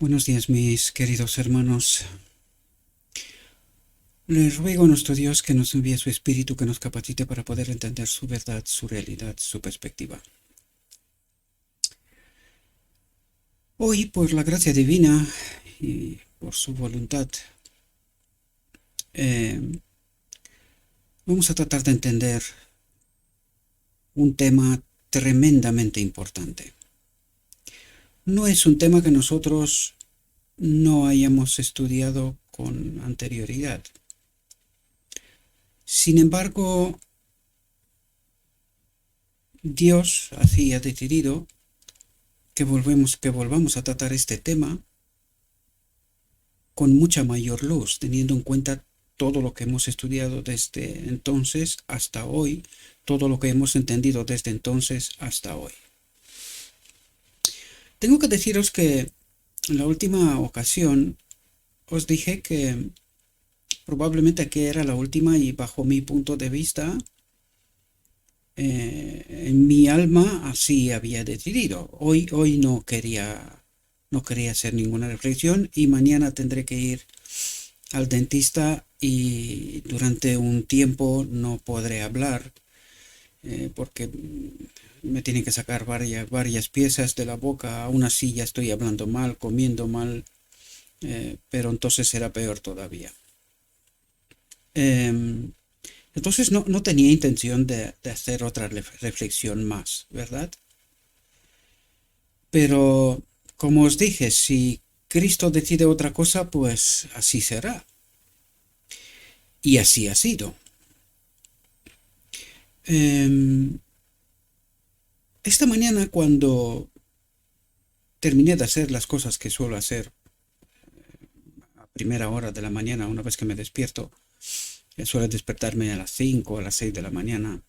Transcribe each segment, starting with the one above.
Buenos días, mis queridos hermanos. Les ruego a nuestro Dios que nos envíe su Espíritu, que nos capacite para poder entender su verdad, su realidad, su perspectiva. Hoy, por la gracia divina y por su voluntad, vamos a tratar de entender un tema tremendamente importante. No es un tema que nosotros no hayamos estudiado con anterioridad. Sin embargo, Dios así ha decidido que volvamos a tratar este tema con mucha mayor luz, teniendo en cuenta todo lo que hemos estudiado desde entonces hasta hoy, todo lo que hemos entendido desde entonces hasta hoy. Tengo que deciros que en la última ocasión os dije que probablemente que era la última y bajo mi punto de vista, en mi alma así había decidido. Hoy no quería hacer ninguna reflexión y mañana tendré que ir al dentista y durante un tiempo no podré hablar porque me tienen que sacar varias piezas de la boca. Aún así ya estoy hablando mal, comiendo mal, pero entonces será peor todavía. Entonces no tenía intención de hacer otra reflexión más, ¿verdad? Pero, como os dije, si Cristo decide otra cosa, pues así será. Y así ha sido. Esta mañana, cuando terminé de hacer las cosas que suelo hacer a primera hora de la mañana, una vez que me despierto, suelo despertarme a las 5 o a las 6 de la mañana,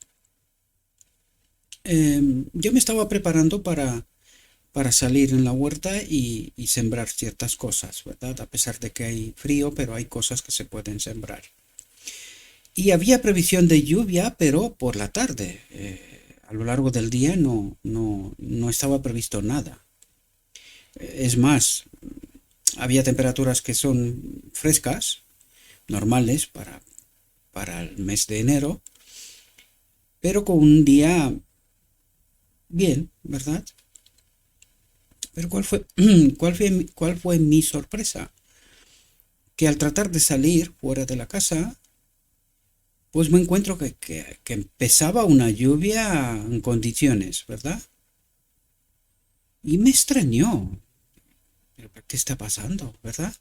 yo me estaba preparando para salir en la huerta y sembrar ciertas cosas, ¿verdad? A pesar de que hay frío, pero hay cosas que se pueden sembrar. Y había previsión de lluvia, pero por la tarde. A lo largo del día no estaba previsto nada. Es más, había temperaturas que son frescas, normales para el mes de enero, pero con un día bien, ¿verdad? Pero ¿cuál fue mi sorpresa? Que al tratar de salir fuera de la casa, pues me encuentro que empezaba una lluvia en condiciones, ¿verdad? Y me extrañó. Pero, ¿qué está pasando, verdad?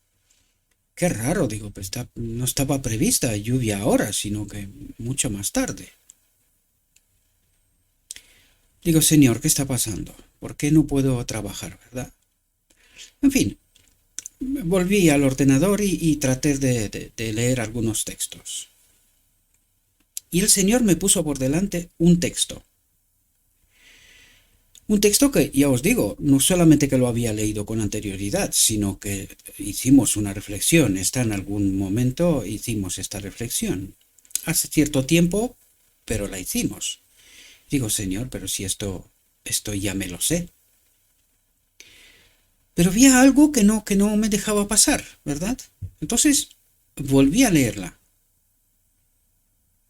Qué raro, digo, pues no estaba prevista lluvia ahora, sino que mucho más tarde. Digo, Señor, ¿qué está pasando? ¿Por qué no puedo trabajar, verdad? En fin, volví al ordenador y traté de leer algunos textos. Y el Señor me puso por delante un texto. Un texto que, ya os digo, no solamente que lo había leído con anterioridad, sino que hicimos una reflexión. En algún momento hicimos esta reflexión. Hace cierto tiempo, pero la hicimos. Digo, Señor, pero si esto ya me lo sé. Pero había algo que no me dejaba pasar, ¿verdad? Entonces volví a leerla.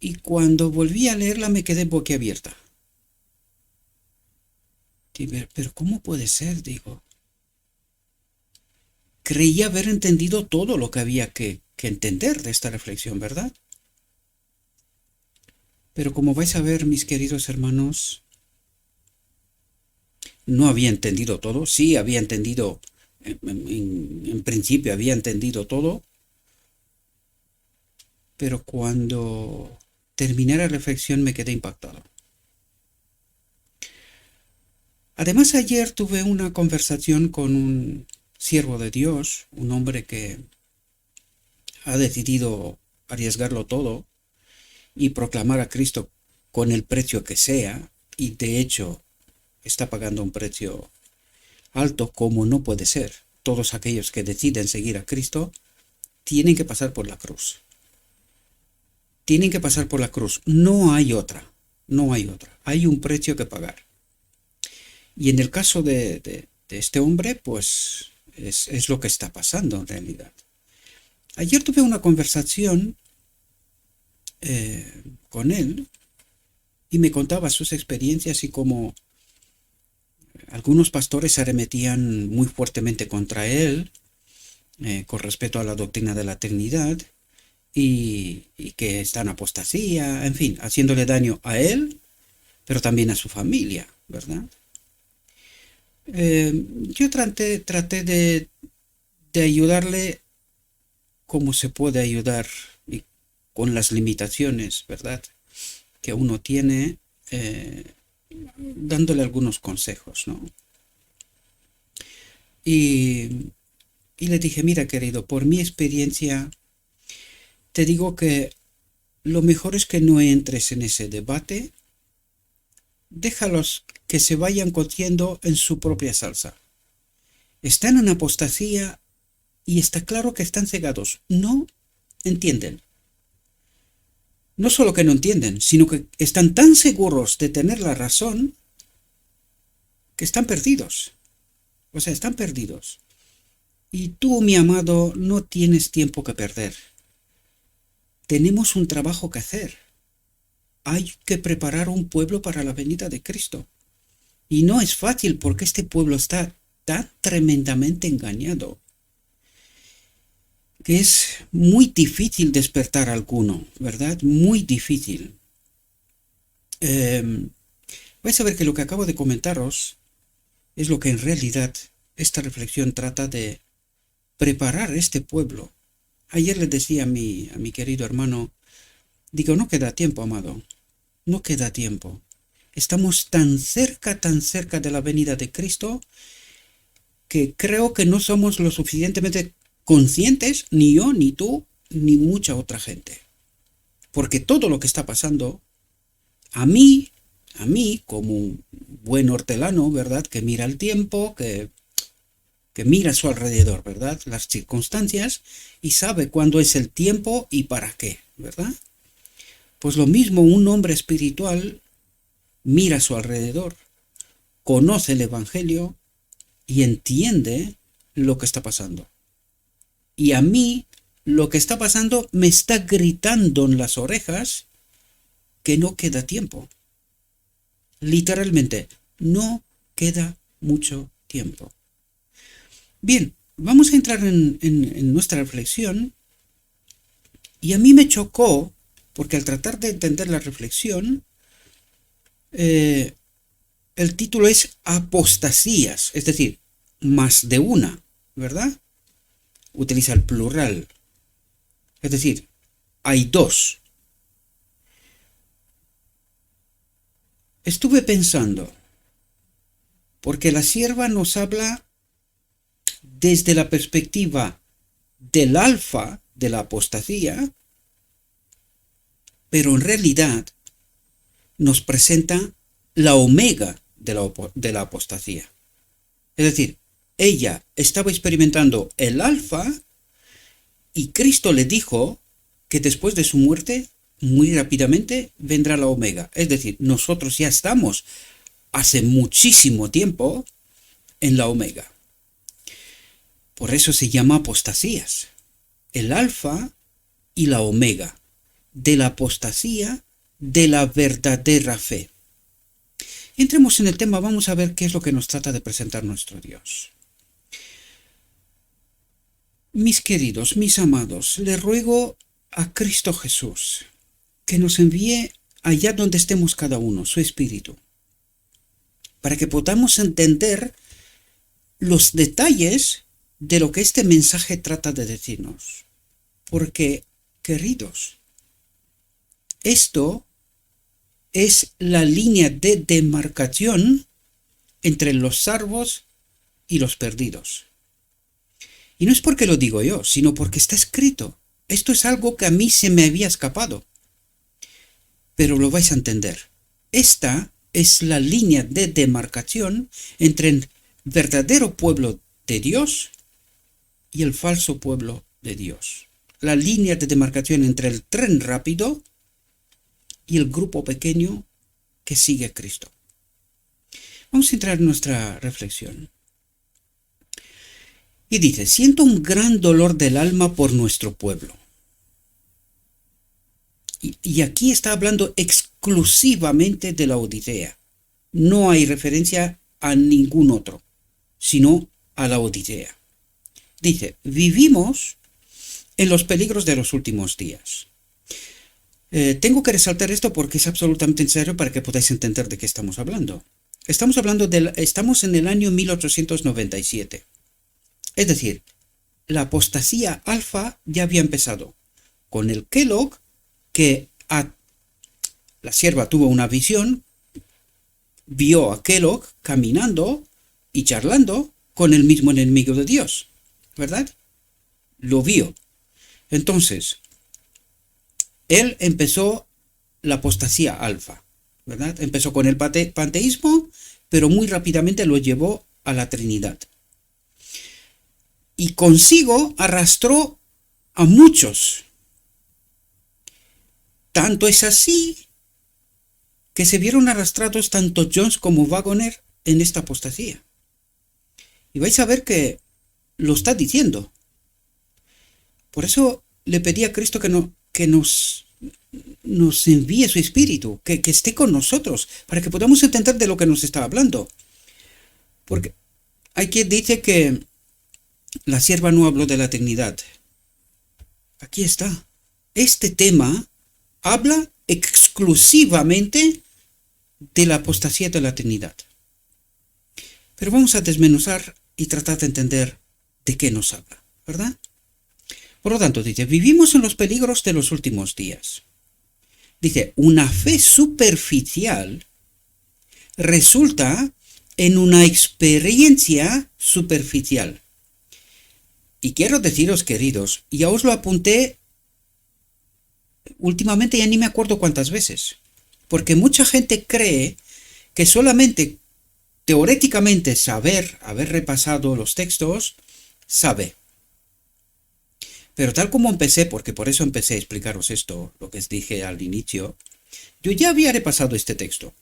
Y cuando volví a leerla me quedé boquiabierta. Pero ¿cómo puede ser? Digo. Creía haber entendido todo lo que había que entender de esta reflexión, ¿verdad? Pero como vais a ver, mis queridos hermanos, no había entendido todo. Sí, había entendido, en principio había entendido todo, pero cuando terminé la reflexión me quedé impactado. Además, ayer tuve una conversación con un siervo de Dios, un hombre que ha decidido arriesgarlo todo y proclamar a Cristo con el precio que sea, y de hecho está pagando un precio alto como no puede ser. Todos aquellos que deciden seguir a Cristo tienen que pasar por la cruz. Tienen que pasar por la cruz. No hay otra. No hay otra. Hay un precio que pagar. Y en el caso de este hombre, pues Es lo que está pasando en realidad. Ayer tuve una conversación con él y me contaba sus experiencias y cómo algunos pastores se arremetían muy fuertemente contra él con respecto a la doctrina de la Trinidad y que está en apostasía, en fin, haciéndole daño a él, pero también a su familia, ¿verdad? Yo traté de ayudarle como se puede ayudar y con las limitaciones, ¿verdad? Que uno tiene, dándole algunos consejos, ¿no? Y, y le dije, mira querido, por mi experiencia, te digo que lo mejor es que no entres en ese debate, déjalos que se vayan cociendo en su propia salsa. Están en apostasía y está claro que están cegados, no entienden. No solo que no entienden, sino que están tan seguros de tener la razón que están perdidos. O sea, están perdidos. Y tú, mi amado, no tienes tiempo que perder. Tenemos un trabajo que hacer. Hay que preparar un pueblo para la venida de Cristo. Y no es fácil porque este pueblo está tan tremendamente engañado que es muy difícil despertar a alguno, ¿verdad? Muy difícil. Vais a ver que lo que acabo de comentaros es lo que en realidad esta reflexión trata de preparar este pueblo. Ayer le decía a mi querido hermano, digo, no queda tiempo, amado, no queda tiempo. Estamos tan cerca de la venida de Cristo, que creo que no somos lo suficientemente conscientes, ni yo, ni tú, ni mucha otra gente. Porque todo lo que está pasando, a mí, como un buen hortelano, ¿verdad? Que mira el tiempo, que mira a su alrededor, ¿verdad? Las circunstancias y sabe cuándo es el tiempo y para qué, ¿verdad? Pues lo mismo un hombre espiritual mira a su alrededor, conoce el Evangelio y entiende lo que está pasando. Y a mí lo que está pasando me está gritando en las orejas que no queda tiempo. Literalmente, no queda mucho tiempo. Bien, vamos a entrar en nuestra reflexión y a mí me chocó porque al tratar de entender la reflexión, el título es apostasías, es decir, más de una, ¿verdad? Utiliza el plural, es decir, hay dos. Estuve pensando, porque la sierva nos habla desde la perspectiva del alfa de la apostasía, pero en realidad nos presenta la omega de la apostasía. Es decir, ella estaba experimentando el alfa y Cristo le dijo que después de su muerte, muy rápidamente, vendrá la omega. Es decir, nosotros ya estamos hace muchísimo tiempo en la omega. Por eso se llama apostasías. El alfa y la omega. De la apostasía de la verdadera fe. Entremos en el tema, vamos a ver qué es lo que nos trata de presentar nuestro Dios. Mis queridos, mis amados, le ruego a Cristo Jesús que nos envíe allá donde estemos cada uno, su Espíritu, para que podamos entender los detalles de lo que este mensaje trata de decirnos. Porque, queridos, esto es la línea de demarcación entre los salvos y los perdidos. Y no es porque lo digo yo, sino porque está escrito. Esto es algo que a mí se me había escapado. Pero lo vais a entender. Esta es la línea de demarcación entre el verdadero pueblo de Dios y el falso pueblo de Dios. La línea de demarcación entre el tren rápido y el grupo pequeño que sigue a Cristo. Vamos a entrar en nuestra reflexión. Y dice, siento un gran dolor del alma por nuestro pueblo. Y aquí está hablando exclusivamente de la Odisea. No hay referencia a ningún otro, sino a la Odisea. Dice, vivimos en los peligros de los últimos días. Tengo que resaltar esto porque es absolutamente necesario para que podáis entender de qué estamos hablando. Estamos en el año 1897. Es decir, la apostasía alfa ya había empezado con el Kellogg, que la sierva tuvo una visión, vio a Kellogg caminando y charlando con el mismo enemigo de Dios, ¿verdad? Lo vio. Entonces, él empezó la apostasía alfa, ¿verdad? Empezó con el panteísmo, pero muy rápidamente lo llevó a la Trinidad. Y consigo arrastró a muchos. Tanto es así que se vieron arrastrados tanto Jones como Waggoner en esta apostasía. Y vais a ver que lo está diciendo. Por eso le pedí a Cristo que nos envíe su espíritu, que esté con nosotros, para que podamos entender de lo que nos está hablando. Porque hay quien dice que la sierva no habló de la Trinidad. Aquí está. Este tema habla exclusivamente de la apostasía de la Trinidad. Pero vamos a desmenuzar y tratar de entender de qué nos habla, ¿verdad? Por lo tanto, dice, vivimos en los peligros de los últimos días. Dice, una fe superficial resulta en una experiencia superficial. Y quiero deciros, queridos, ya os lo apunté últimamente, ya ni me acuerdo cuántas veces, porque mucha gente cree que solamente teóricamente haber repasado los textos, sabe. Pero tal como empecé, porque por eso empecé a explicaros esto, lo que os dije al inicio, yo ya había repasado este texto.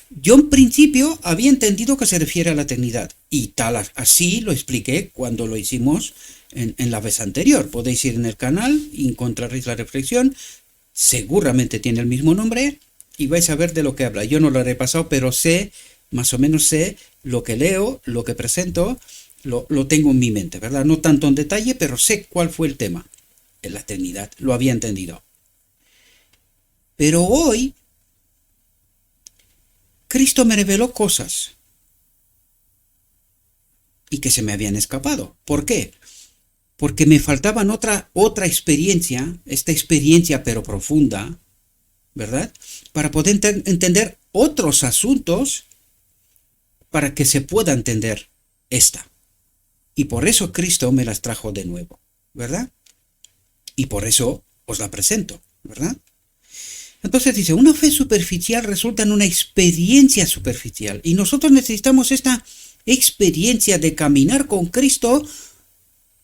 Yo en principio había entendido que se refiere a la eternidad, y tal así lo expliqué cuando lo hicimos en la vez anterior. Podéis ir en el canal y encontraréis la reflexión, seguramente tiene el mismo nombre, y vais a ver de lo que habla. Yo no lo he repasado, pero sé, más o menos sé lo que leo, lo que presento, lo tengo en mi mente, ¿verdad? No tanto en detalle, pero sé cuál fue el tema. En la eternidad, lo había entendido. Pero hoy, Cristo me reveló cosas y que se me habían escapado. ¿Por qué? Porque me faltaban otra experiencia, esta experiencia pero profunda, ¿verdad? Para poder entender otros asuntos para que se pueda entender esta. Y por eso Cristo me las trajo de nuevo, ¿verdad? Y por eso os la presento, ¿verdad? Entonces dice, una fe superficial resulta en una experiencia superficial. Y nosotros necesitamos esta experiencia de caminar con Cristo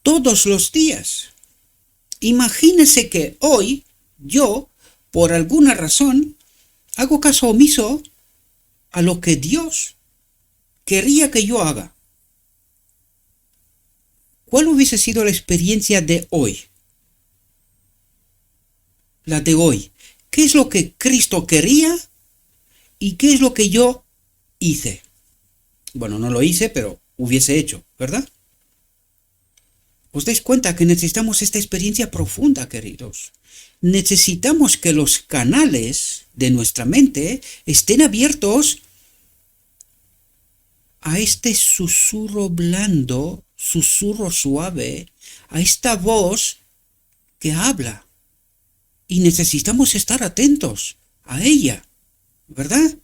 todos los días. Imagínese que hoy yo, por alguna razón, hago caso omiso a lo que Dios quería que yo haga. ¿Cuál hubiese sido la experiencia de hoy? La de hoy. ¿Qué es lo que Cristo quería y qué es lo que yo hice? Bueno, no lo hice, pero hubiese hecho, ¿verdad? ¿Os dais cuenta que necesitamos esta experiencia profunda, queridos? Necesitamos que los canales de nuestra mente estén abiertos a este susurro blando, susurro suave, a esta voz que habla. Y necesitamos estar atentos a ella, ¿verdad?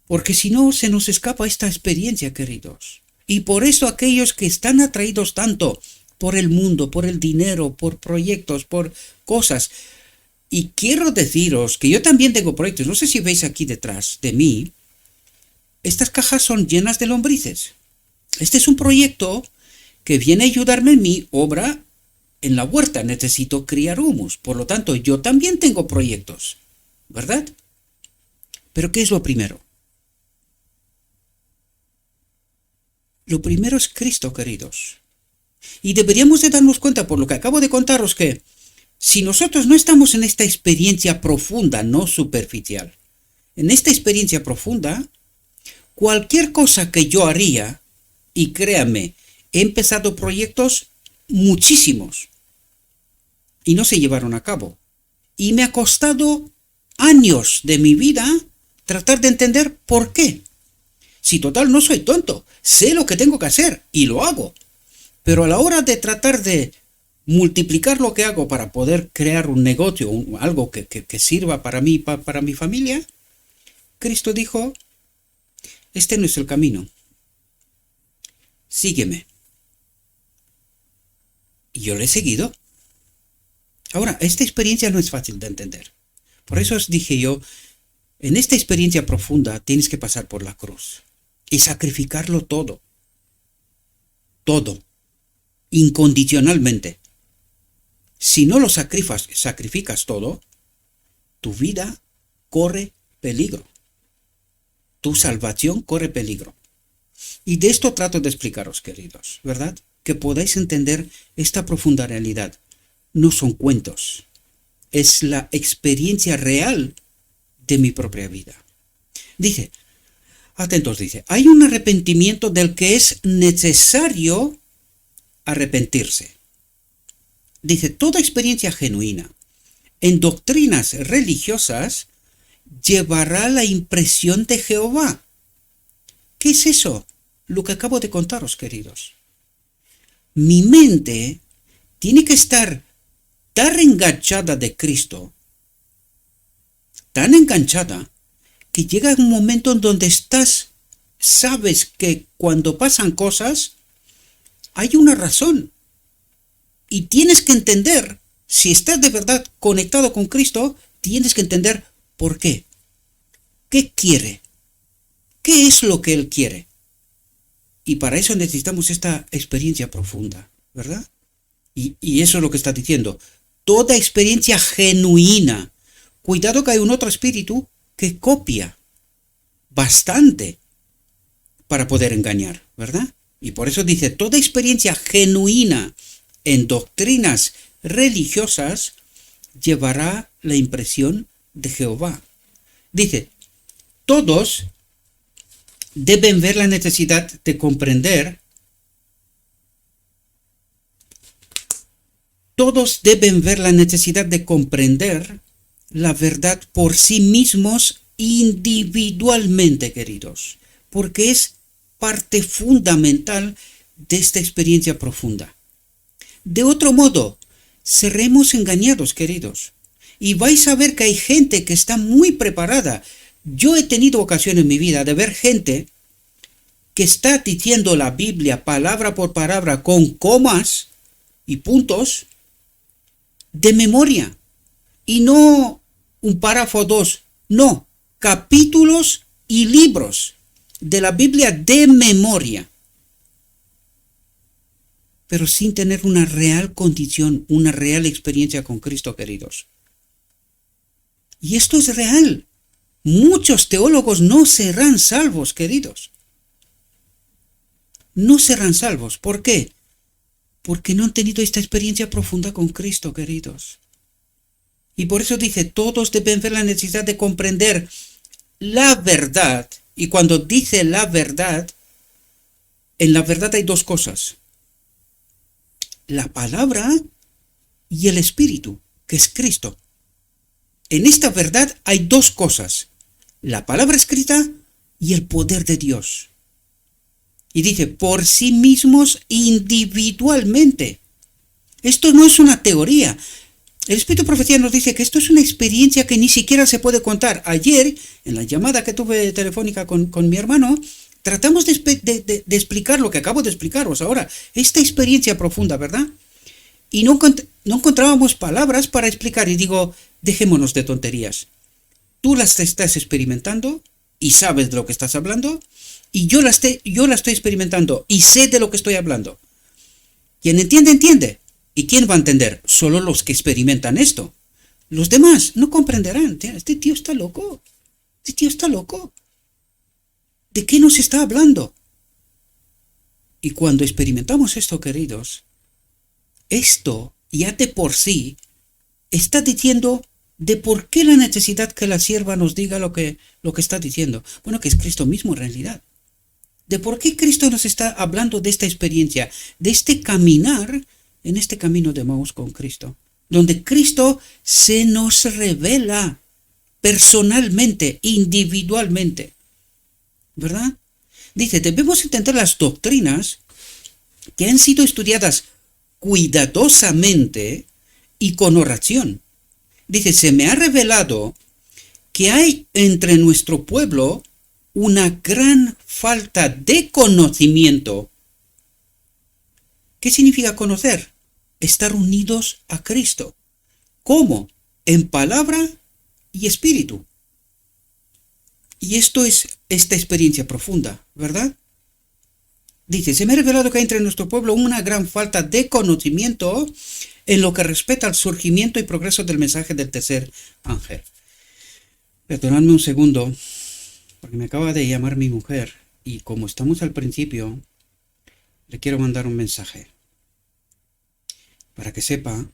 Porque si no, se nos escapa esta experiencia, queridos. Y por eso aquellos que están atraídos tanto por el mundo, por el dinero, por proyectos, por cosas. Y quiero deciros que yo también tengo proyectos. No sé si veis aquí detrás de mí. Estas cajas son llenas de lombrices. Este es un proyecto que viene a ayudarme en mi obra en la huerta. Necesito criar humus. Por lo tanto, yo también tengo proyectos, ¿verdad? Pero ¿qué es lo primero? Lo primero es Cristo, queridos. Y deberíamos de darnos cuenta, por lo que acabo de contaros, que si nosotros no estamos en esta experiencia profunda, no superficial, en esta experiencia profunda, cualquier cosa que yo haría, y créanme, he empezado proyectos muchísimos y no se llevaron a cabo. Y me ha costado años de mi vida tratar de entender por qué. Si total no soy tonto, sé lo que tengo que hacer y lo hago. Pero a la hora de tratar de multiplicar lo que hago para poder crear un negocio, algo que sirva para mí, para mi familia, Cristo dijo, este no es el camino. Sígueme. Y yo le he seguido. Ahora, esta experiencia no es fácil de entender. Por eso os dije yo, en esta experiencia profunda tienes que pasar por la cruz y sacrificarlo todo. Todo. Incondicionalmente. Si no lo sacrificas todo, tu vida corre peligro. Tu salvación corre peligro. Y de esto trato de explicaros, queridos, ¿verdad? Que podáis entender esta profunda realidad. No son cuentos. Es la experiencia real de mi propia vida. Dice, atentos, dice, hay un arrepentimiento del que es necesario arrepentirse. Dice, toda experiencia genuina en doctrinas religiosas llevará la impresión de Jehová. ¿Qué es eso? Lo que acabo de contaros, queridos. Mi mente tiene que estar tan enganchada de Cristo, tan enganchada, que llega un momento en donde sabes que cuando pasan cosas, hay una razón. Y tienes que entender, si estás de verdad conectado con Cristo, tienes que entender por qué. ¿Qué quiere? ¿Qué es lo que Él quiere? Y para eso necesitamos esta experiencia profunda, ¿verdad? Y eso es lo que está diciendo. Toda experiencia genuina. Cuidado que hay un otro espíritu que copia bastante para poder engañar, ¿verdad? Y por eso dice, toda experiencia genuina en doctrinas religiosas llevará la impresión de Jehová. Dice, todos deben ver la necesidad de comprender, todos deben ver la necesidad de comprender la verdad por sí mismos individualmente, queridos, porque es parte fundamental de esta experiencia profunda. De otro modo, seremos engañados, queridos, y vais a ver que hay gente que está muy preparada. Yo he tenido ocasión en mi vida de ver gente que está diciendo la Biblia palabra por palabra con comas y puntos de memoria, y no un párrafo o dos, no, capítulos y libros de la Biblia de memoria, pero sin tener una real condición, una real experiencia con Cristo, queridos. Y esto es real. Muchos teólogos no serán salvos, queridos. No serán salvos. ¿Por qué? Porque no han tenido esta experiencia profunda con Cristo, queridos. Y por eso dice, todos deben ver la necesidad de comprender la verdad. Y cuando dice la verdad, en la verdad hay dos cosas. La palabra y el Espíritu, que es Cristo. En esta verdad hay dos cosas. La palabra escrita y el poder de Dios. Y dice, por sí mismos individualmente. Esto no es una teoría. El Espíritu Profecía nos dice que esto es una experiencia que ni siquiera se puede contar. Ayer, en la llamada que tuve telefónica con mi hermano, tratamos de explicar lo que acabo de explicaros ahora. Esta experiencia profunda, ¿verdad? Y no encontrábamos palabras para explicar. Y digo, dejémonos de tonterías. Tú las estás experimentando y sabes de lo que estás hablando. Y yo la estoy experimentando y sé de lo que estoy hablando. Quien entiende, entiende. ¿Y quién va a entender? Solo los que experimentan esto. Los demás no comprenderán. Este tío está loco. Este tío está loco. ¿De qué nos está hablando? Y cuando experimentamos esto, queridos, esto ya de por sí está diciendo de por qué la necesidad que la sierva nos diga lo que está diciendo. Bueno, que es Cristo mismo en realidad. De por qué Cristo nos está hablando de esta experiencia, de este caminar en este camino de Maús con Cristo, donde Cristo se nos revela personalmente, individualmente, ¿verdad? Dice, debemos entender las doctrinas que han sido estudiadas cuidadosamente y con oración. Dice, se me ha revelado que hay entre nuestro pueblo una gran falta de conocimiento. ¿Qué significa conocer? Estar unidos a Cristo. ¿Cómo? En palabra y espíritu. Y esto es esta experiencia profunda, ¿verdad? Dice, se me ha revelado que hay entre nuestro pueblo una gran falta de conocimiento en lo que respecta al surgimiento y progreso del mensaje del tercer ángel. Perdonadme un segundo, porque me acaba de llamar mi mujer y como estamos al principio, le quiero mandar un mensaje para que sepa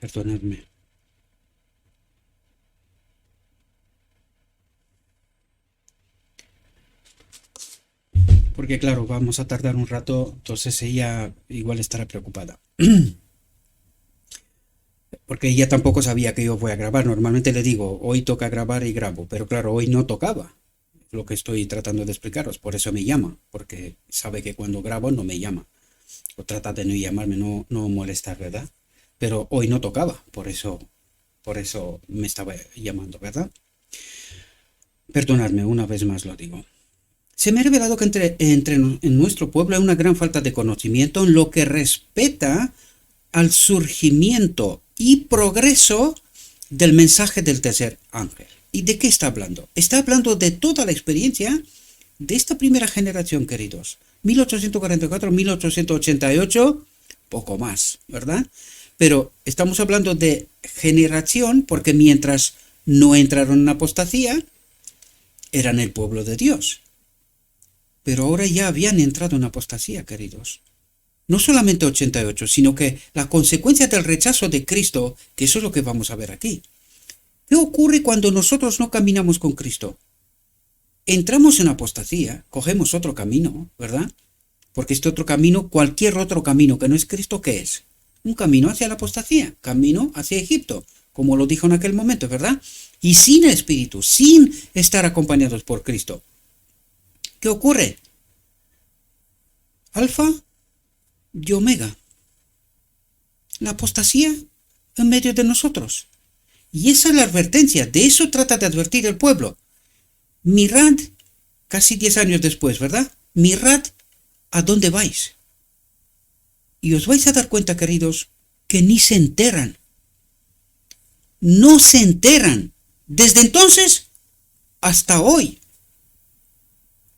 perdonadme. Porque claro, vamos a tardar un rato, entonces ella igual estará preocupada. Porque ella tampoco sabía que yo voy a grabar. Normalmente le digo, hoy toca grabar y grabo, pero claro, hoy no tocaba. Lo que estoy tratando de explicaros, por eso me llama, porque sabe que cuando grabo no me llama. O trata de no llamarme, no molestar, ¿verdad? Pero hoy no tocaba, por eso me estaba llamando, ¿verdad? Perdonadme, una vez más lo digo. Se me ha revelado que en nuestro pueblo hay una gran falta de conocimiento en lo que respecta al surgimiento y progreso del mensaje del tercer ángel. ¿Y de qué está hablando? Está hablando de toda la experiencia de esta primera generación, queridos. 1844, 1888, poco más, ¿verdad? Pero estamos hablando de generación porque mientras no entraron en apostasía, eran el pueblo de Dios. Pero ahora ya habían entrado en apostasía, queridos. No solamente 88, sino que la consecuencia del rechazo de Cristo, que eso es lo que vamos a ver aquí. ¿Qué ocurre cuando nosotros no caminamos con Cristo? Entramos en apostasía, cogemos otro camino, ¿verdad? Porque este otro camino, cualquier otro camino que no es Cristo, ¿qué es? Un camino hacia la apostasía, camino hacia Egipto, como lo dijo en aquel momento, ¿verdad? Y sin el Espíritu, sin estar acompañados por Cristo. ¿Qué ocurre? Alfa y Omega. La apostasía en medio de nosotros. Y esa es la advertencia, de eso trata de advertir el pueblo. Mirad, casi 10 años después, ¿verdad? Mirad a dónde vais. Y os vais a dar cuenta, queridos, que ni se enteran. No se enteran. Desde entonces hasta hoy.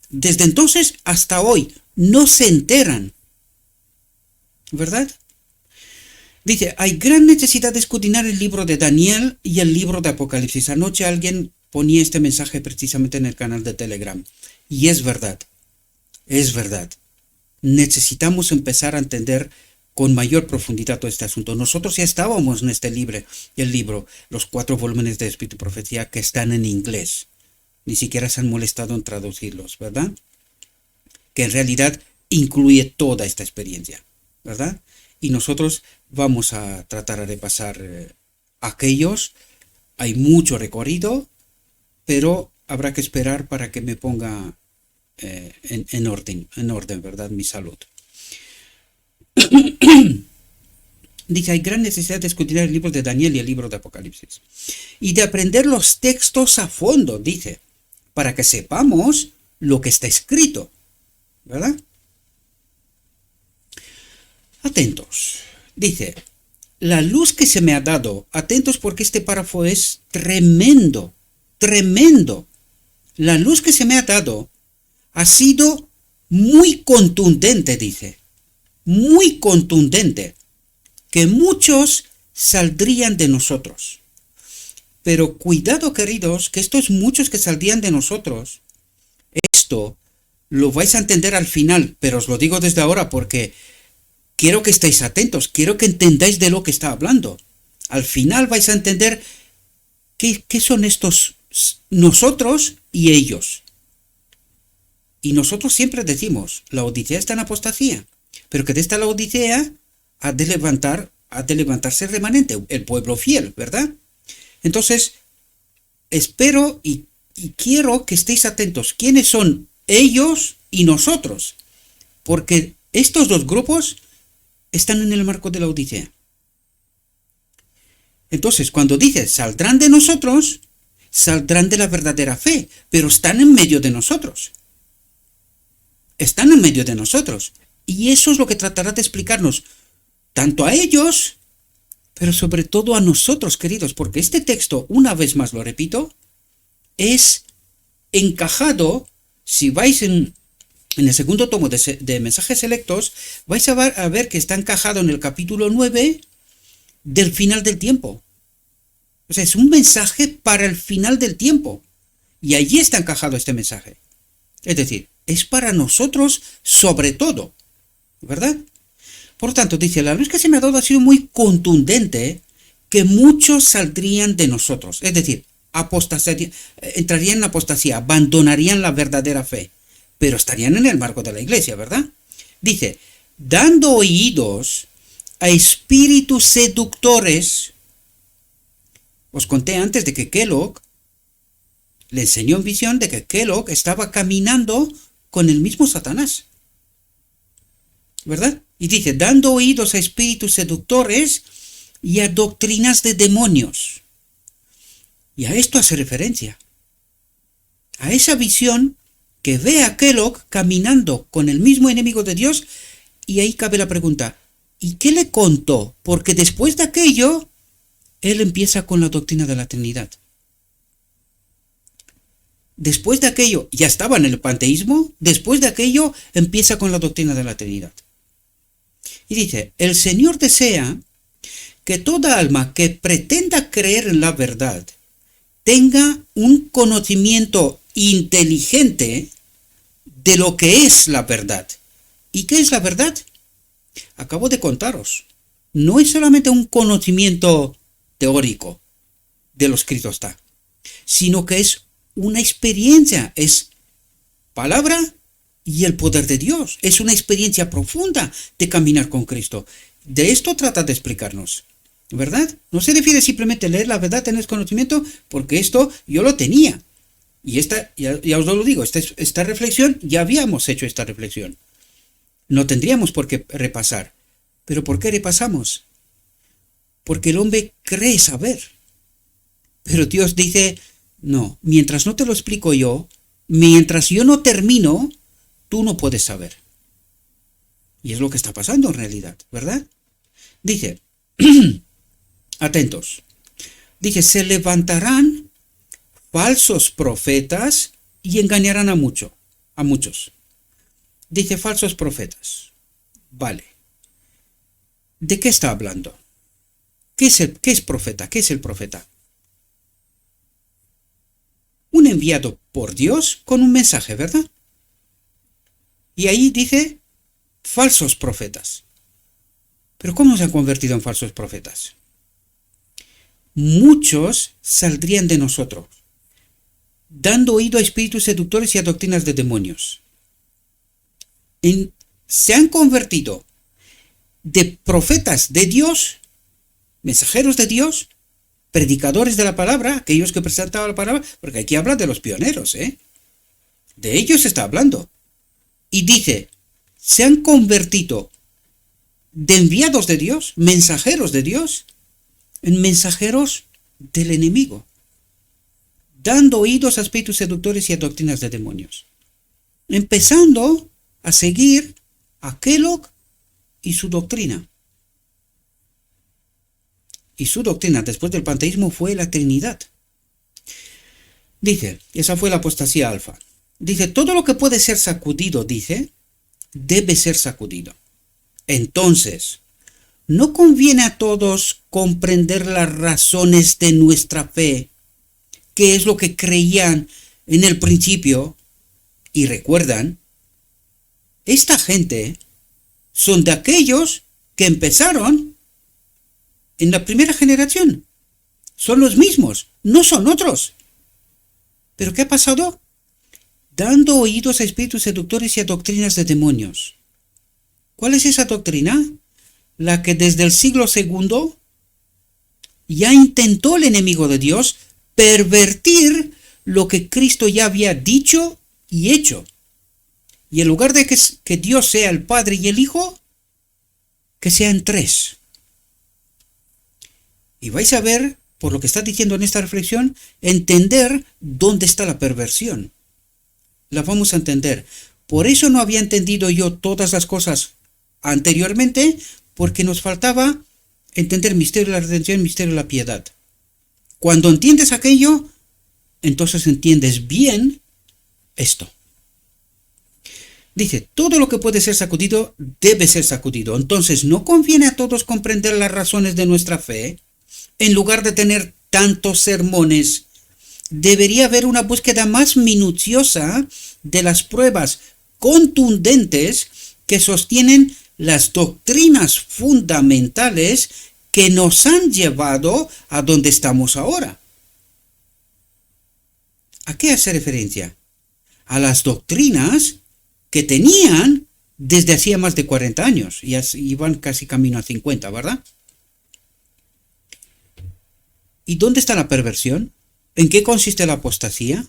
Desde entonces hasta hoy. No se enteran. ¿Verdad? Dice, hay gran necesidad de escudriñar el libro de Daniel y el libro de Apocalipsis. Anoche alguien ponía este mensaje precisamente en el canal de Telegram. Y es verdad. Es verdad. Necesitamos empezar a entender con mayor profundidad todo este asunto. Nosotros ya estábamos en este libro, los 4 volúmenes de Espíritu y Profecía que están en inglés. Ni siquiera se han molestado en traducirlos, ¿verdad? Que en realidad incluye toda esta experiencia, ¿verdad? Y nosotros vamos a tratar de pasar aquellos. Hay mucho recorrido, pero habrá que esperar para que me ponga en orden, ¿verdad? Mi salud. Dice, hay gran necesidad de escudriñar el libro de Daniel y el libro de Apocalipsis. Y de aprender los textos a fondo, dice, para que sepamos lo que está escrito, ¿verdad? Atentos. Dice, la luz que se me ha dado, atentos porque este párrafo es tremendo, tremendo. La luz que se me ha dado ha sido muy contundente, dice, muy contundente, que muchos saldrían de nosotros. Pero cuidado, queridos, que estos muchos que saldrían de nosotros, esto lo vais a entender al final, pero os lo digo desde ahora porque quiero que estéis atentos, quiero que entendáis de lo que está hablando. Al final vais a entender qué son estos nosotros y ellos. Y nosotros siempre decimos, la Odisea está en apostasía, pero que de esta Laodicea ha de levantarse el remanente, el pueblo fiel, ¿verdad? Entonces, espero y quiero que estéis atentos. ¿Quiénes son ellos y nosotros? Porque estos dos grupos están en el marco de la Odisea. Entonces, cuando dice saldrán de nosotros, saldrán de la verdadera fe, pero están en medio de nosotros. Están en medio de nosotros. Y eso es lo que tratará de explicarnos, tanto a ellos, pero sobre todo a nosotros, queridos, porque este texto, una vez más lo repito, es encajado, si vais en el segundo tomo de mensajes selectos, vais a ver que está encajado en el capítulo 9 del final del tiempo. O sea, es un mensaje para el final del tiempo. Y allí está encajado este mensaje. Es decir, es para nosotros sobre todo, ¿verdad? Por tanto, dice, la luz que se me ha dado ha sido muy contundente, que muchos saldrían de nosotros. Es decir, entrarían en apostasía, abandonarían la verdadera fe, pero estarían en el marco de la iglesia, ¿verdad? Dice, dando oídos a espíritus seductores. Os conté antes de que Kellogg le enseñó en visión de que Kellogg estaba caminando con el mismo Satanás, ¿verdad? Y dice, dando oídos a espíritus seductores y a doctrinas de demonios. Y a esto hace referencia. A esa visión que ve a Kellogg caminando con el mismo enemigo de Dios, y ahí cabe la pregunta, ¿y qué le contó? Porque después de aquello, él empieza con la doctrina de la Trinidad. Después de aquello, ya estaba en el panteísmo, después de aquello empieza con la doctrina de la Trinidad. Y dice, el Señor desea que toda alma que pretenda creer en la verdad tenga un conocimiento inteligente de lo que es la verdad. ¿Y qué es la verdad? Acabo de contaros. No es solamente un conocimiento teórico de lo escrito está, sino que es una experiencia, es palabra y el poder de Dios. Es una experiencia profunda de caminar con Cristo. De esto trata de explicarnos, ¿verdad? No se refiere simplemente a leer la verdad, tener conocimiento, porque esto yo lo tenía. Y ya os lo digo, esta reflexión, ya habíamos hecho esta reflexión. No tendríamos por qué repasar. ¿Pero por qué repasamos? Porque el hombre cree saber. Pero Dios dice, no, mientras no te lo explico yo, mientras yo no termino, tú no puedes saber. Y es lo que está pasando en realidad, ¿verdad? Dice, atentos, dice, se levantarán falsos profetas y engañarán a muchos. Dice falsos profetas. Vale. ¿De qué está hablando? ¿Qué es profeta? ¿Qué es el profeta? Un enviado por Dios con un mensaje, ¿verdad? Y ahí dice falsos profetas. ¿Pero cómo se han convertido en falsos profetas? Muchos saldrían de nosotros, dando oído a espíritus seductores y a doctrinas de demonios. Se han convertido de profetas de Dios, mensajeros de Dios, predicadores de la palabra, aquellos que presentaban la palabra, porque aquí habla de los pioneros, de ellos se está hablando. Y dice, se han convertido de enviados de Dios, mensajeros de Dios, en mensajeros del enemigo, dando oídos a espíritus seductores y a doctrinas de demonios, empezando a seguir a Kellogg y su doctrina. y su doctrina después del panteísmo fue la Trinidad. Dice, esa fue la apostasía alfa. Dice, todo lo que puede ser sacudido, dice, debe ser sacudido. Entonces, ¿no conviene a todos comprender las razones de nuestra fe? ¿Qué es lo que creían en el principio? Y recuerdan, esta gente son de aquellos que empezaron en la primera generación. Son los mismos, no son otros. ¿Pero qué ha pasado? Dando oídos a espíritus seductores y a doctrinas de demonios. ¿Cuál es esa doctrina? La que desde el siglo II ya intentó el enemigo de Dios pervertir lo que Cristo ya había dicho y hecho. Y en lugar de que Dios sea el Padre y el Hijo, que sean tres. Y vais a ver, por lo que está diciendo en esta reflexión, entender dónde está la perversión. La vamos a entender. Por eso no había entendido yo todas las cosas anteriormente, porque nos faltaba entender misterio de la redención, misterio de la piedad. Cuando entiendes aquello, entonces entiendes bien esto. Dice, todo lo que puede ser sacudido, debe ser sacudido. Entonces, ¿no conviene a todos comprender las razones de nuestra fe? En lugar de tener tantos sermones, debería haber una búsqueda más minuciosa de las pruebas contundentes que sostienen las doctrinas fundamentales que nos han llevado a donde estamos ahora. ¿A qué hace referencia? A las doctrinas que tenían desde hacía más de 40 años, y iban casi camino a 50, ¿verdad? ¿Y dónde está la perversión? ¿En qué consiste la apostasía?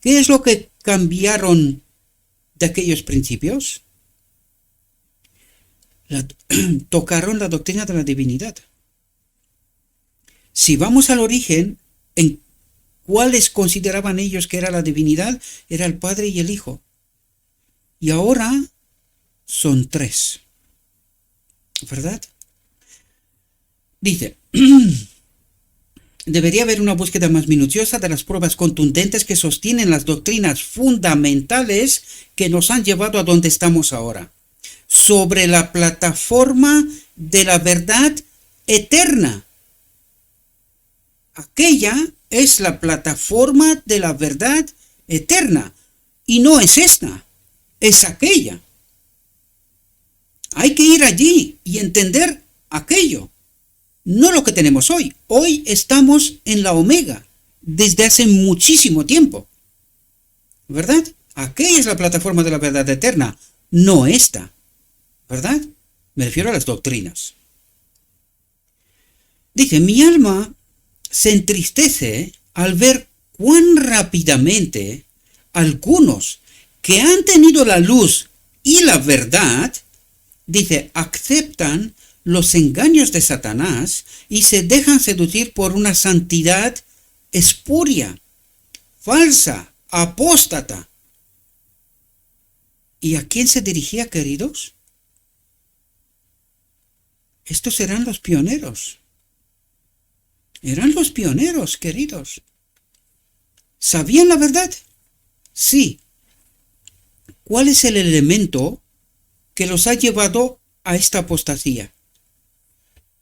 ¿Qué es lo que cambiaron de aquellos principios? Tocaron la doctrina de la divinidad. Si vamos al origen, ¿en cuáles consideraban ellos que era la divinidad? Era el Padre y el Hijo. Y ahora son tres. ¿Verdad? Dice, debería haber una búsqueda más minuciosa de las pruebas contundentes que sostienen las doctrinas fundamentales que nos han llevado a donde estamos ahora, sobre la plataforma de la verdad eterna. Aquella es la plataforma de la verdad eterna, y no es esta, es aquella. Hay que ir allí y entender aquello. No lo que tenemos hoy. Hoy estamos en la omega, desde hace muchísimo tiempo. ¿Verdad? Aquella es la plataforma de la verdad eterna, no esta. ¿Verdad? Me refiero a las doctrinas. Dice, mi alma se entristece al ver cuán rápidamente algunos que han tenido la luz y la verdad, dice, aceptan los engaños de Satanás y se dejan seducir por una santidad espuria, falsa, apóstata. ¿Y a quién se dirigía, queridos? Estos eran los pioneros. Eran los pioneros, queridos. ¿Sabían la verdad? Sí. ¿Cuál es el elemento que los ha llevado a esta apostasía?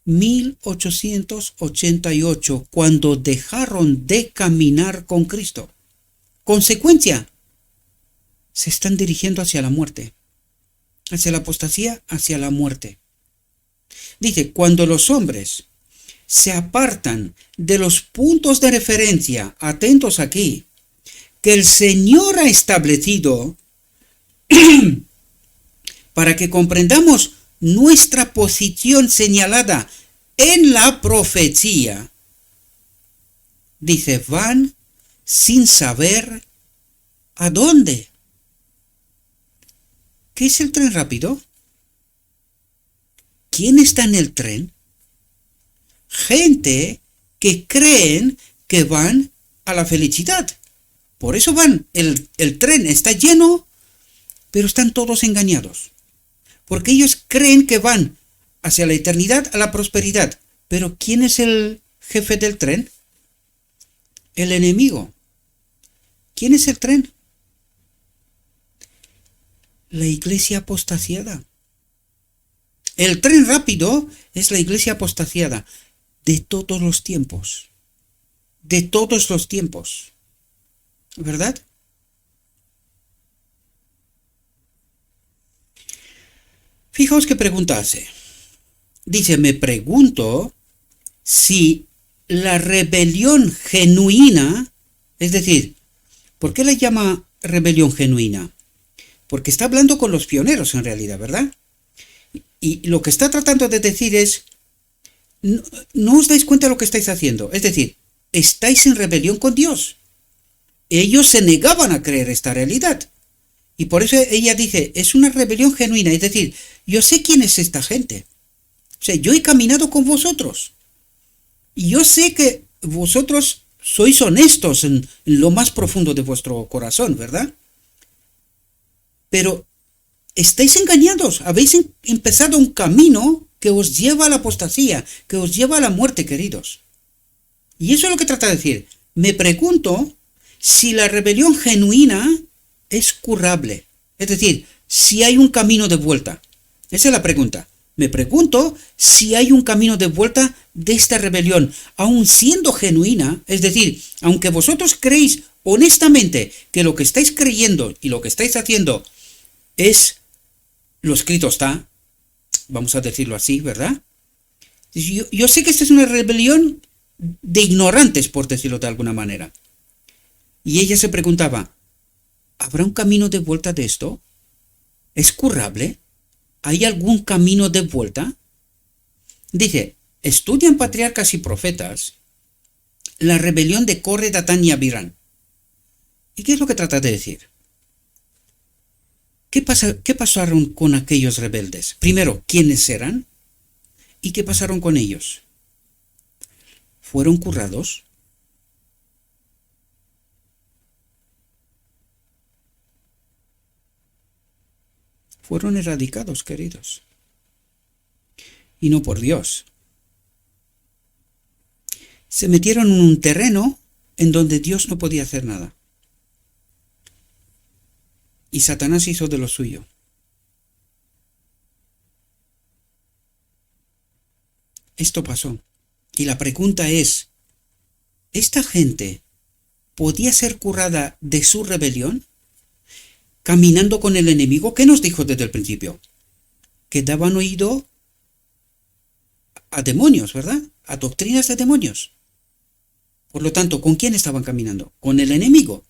1888, cuando dejaron de caminar con Cristo. Consecuencia, se están dirigiendo hacia la muerte, hacia la apostasía, hacia la muerte. Dice, cuando los hombres se apartan de los puntos de referencia, atentos aquí, que el Señor ha establecido para que comprendamos nuestra posición señalada en la profecía, dice, van sin saber a dónde. ¿Qué es el tren rápido? ¿Quién está en el tren? Gente que creen que van a la felicidad. Por eso van. El tren está lleno, pero están todos engañados. Porque ellos creen que van hacia la eternidad, a la prosperidad. Pero ¿quién es el jefe del tren? El enemigo. ¿Quién es el tren? La iglesia apostasiada. El tren rápido es la iglesia apostasiada de todos los tiempos. De todos los tiempos. ¿Verdad? Fijaos qué pregunta hace. Dice, me pregunto si la rebelión genuina, es decir, ¿por qué la llama rebelión genuina? Porque está hablando con los pioneros en realidad, ¿verdad? Y lo que está tratando de decir es, no os dais cuenta de lo que estáis haciendo. Es decir, estáis en rebelión con Dios. Ellos se negaban a creer esta realidad. Y por eso ella dice, es una rebelión genuina. Es decir, yo sé quién es esta gente. O sea, yo he caminado con vosotros. Y yo sé que vosotros sois honestos en lo más profundo de vuestro corazón, ¿verdad? Pero estáis engañados. Habéis empezado un camino que os lleva a la apostasía, que os lleva a la muerte, queridos. Y eso es lo que trata de decir. Me pregunto si la rebelión genuina es curable. Es decir, si hay un camino de vuelta. Esa es la pregunta. Me pregunto si hay un camino de vuelta de esta rebelión, aun siendo genuina, es decir, aunque vosotros creéis honestamente que lo que estáis creyendo y lo que estáis haciendo es, lo escrito está, vamos a decirlo así, ¿verdad? Yo sé que esta es una rebelión de ignorantes, por decirlo de alguna manera. Y ella se preguntaba, ¿habrá un camino de vuelta de esto? ¿Es curable? ¿Hay algún camino de vuelta? Dice, estudian patriarcas y profetas la rebelión de Corre, Datán y Abirán. ¿Y qué es lo que trata de decir? ¿Qué pasaron con aquellos rebeldes? Primero, ¿quiénes eran? ¿Y qué pasaron con ellos? ¿Fueron currados? Fueron erradicados, queridos. Y no por Dios. Se metieron en un terreno en donde Dios no podía hacer nada. Y Satanás hizo de lo suyo. Esto pasó. Y la pregunta es, ¿esta gente podía ser curada de su rebelión? Caminando con el enemigo, ¿qué nos dijo desde el principio? Que daban oído a demonios, ¿verdad? A doctrinas de demonios. Por lo tanto, ¿con quién estaban caminando? Con el enemigo.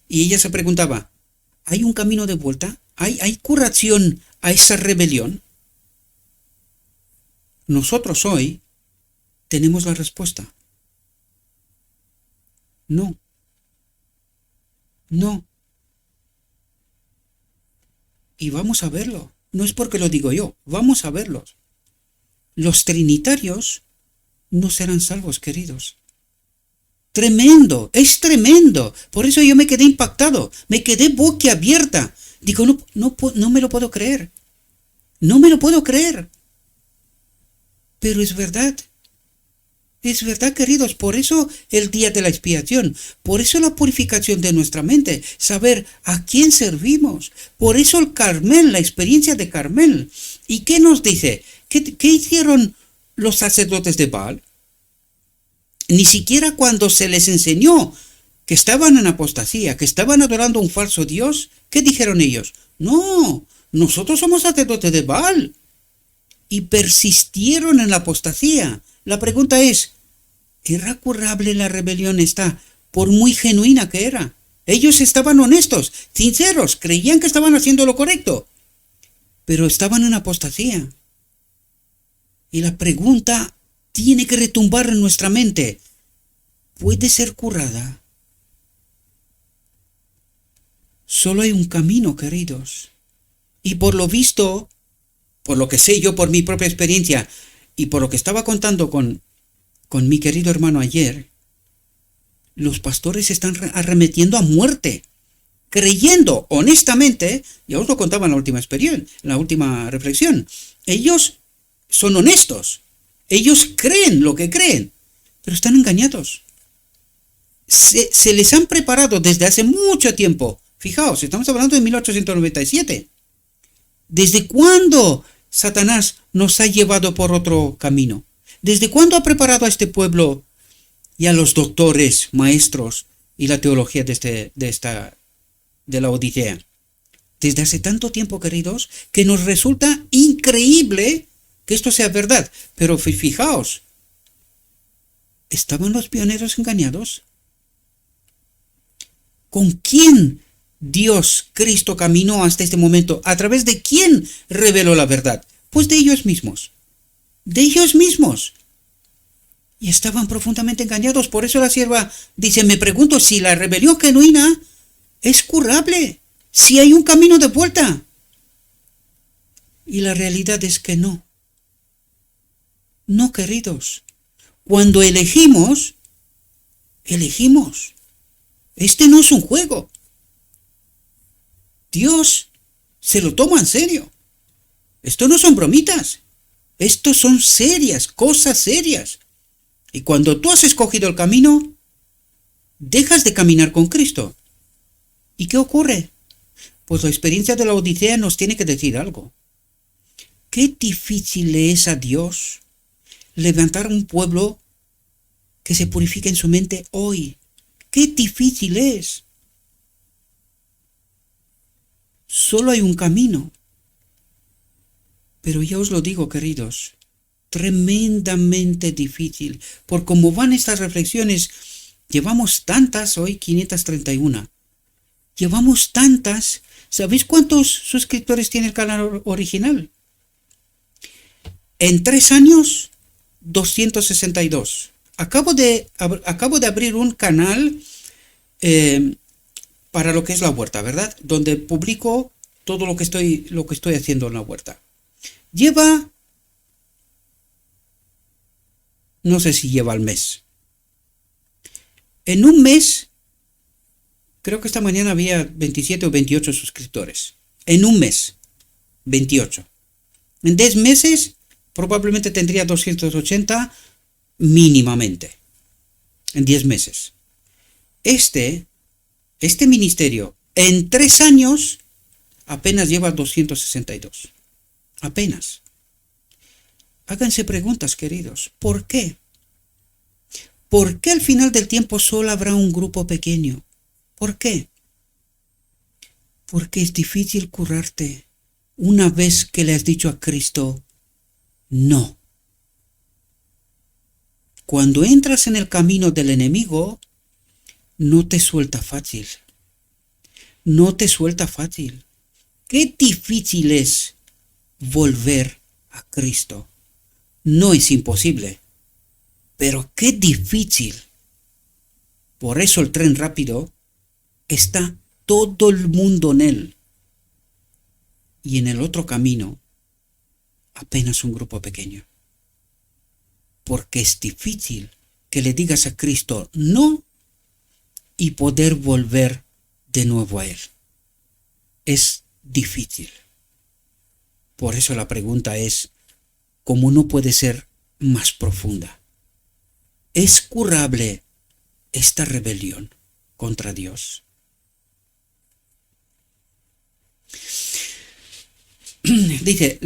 Y ella se preguntaba, ¿hay un camino de vuelta? ¿Hay curación a esa rebelión? Nosotros hoy tenemos la respuesta. No. No. Y vamos a verlo. No es porque lo digo yo, vamos a verlos. Los trinitarios no serán salvos, queridos. Tremendo, es tremendo. Por eso yo me quedé impactado, me quedé boquiabierta. Digo, no me lo puedo creer. No me lo puedo creer. Pero es verdad. Es verdad, queridos, por eso el día de la expiación, por eso la purificación de nuestra mente, saber a quién servimos, por eso el Carmel, la experiencia de Carmel. ¿Y qué nos dice? ¿Qué hicieron los sacerdotes de Baal? Ni siquiera cuando se les enseñó que estaban en apostasía, que estaban adorando a un falso Dios, ¿qué dijeron ellos? No, nosotros somos sacerdotes de Baal. Y persistieron en la apostasía. La pregunta es, ¿era curable la rebelión esta, por muy genuina que era? Ellos estaban honestos, sinceros, creían que estaban haciendo lo correcto, pero estaban en apostasía. Y la pregunta tiene que retumbar en nuestra mente. ¿Puede ser curada? Solo hay un camino, queridos. Y por lo visto, por lo que sé yo por mi propia experiencia, y por lo que estaba contando con mi querido hermano ayer, los pastores están arremetiendo a muerte, creyendo honestamente, ya os lo contaba en la última experiencia, en la última reflexión, ellos son honestos, Ellos creen lo que creen, pero están engañados. Se les han preparado desde hace mucho tiempo. Fijaos, estamos hablando de 1897. ¿Desde cuándo Satanás nos ha llevado por otro camino? ¿Desde cuándo ha preparado a este pueblo y a los doctores, maestros y la teología de la Odisea? Desde hace tanto tiempo, queridos, que nos resulta increíble que esto sea verdad. Pero fijaos, ¿estaban los pioneros engañados? ¿Con quién Dios, Cristo, caminó hasta este momento? ¿A través de quién reveló la verdad? Pues de ellos mismos. De ellos mismos. Y estaban profundamente engañados. Por eso la sierva dice, me pregunto si la rebelión genuina es curable, si hay un camino de vuelta. Y la realidad es que no. No, queridos. Cuando elegimos, elegimos. Este no es un juego. Dios se lo toma en serio. Esto no son bromitas. Esto son serias, cosas serias. Y cuando tú has escogido el camino, dejas de caminar con Cristo. ¿Y qué ocurre? Pues la experiencia de la Odisea nos tiene que decir algo. Qué difícil le es a Dios levantar un pueblo que se purifique en su mente hoy. ¡Qué difícil es! Solo hay un camino. Pero ya os lo digo, queridos, tremendamente difícil. Por cómo van estas reflexiones, llevamos tantas hoy, 531. Llevamos tantas. ¿Sabéis cuántos suscriptores tiene el canal original? En 3 años, 262. Acabo de abrir un canal para lo que es la huerta, ¿verdad? Donde publico todo lo que estoy haciendo en la huerta. No sé si lleva al mes. En un mes, creo que esta mañana había 27 o 28 suscriptores. En un mes, 28. En 10 meses, probablemente tendría 280 mínimamente. En 10 meses. Este ministerio, en 3 años, apenas lleva 262. Apenas. Háganse preguntas, queridos. ¿Por qué? ¿Por qué al final del tiempo solo habrá un grupo pequeño? ¿Por qué? Porque es difícil curarte una vez que le has dicho a Cristo, no. Cuando entras en el camino del enemigo, no te suelta fácil. No te suelta fácil. Qué difícil es volver a Cristo. No es imposible, pero qué difícil. Por eso el tren rápido está todo el mundo en él. Y en el otro camino, apenas un grupo pequeño. Porque es difícil que le digas a Cristo no y poder volver de nuevo a Él. Es difícil. Por eso la pregunta es, ¿cómo no puede ser más profunda? ¿Es curable esta rebelión contra Dios? Dice,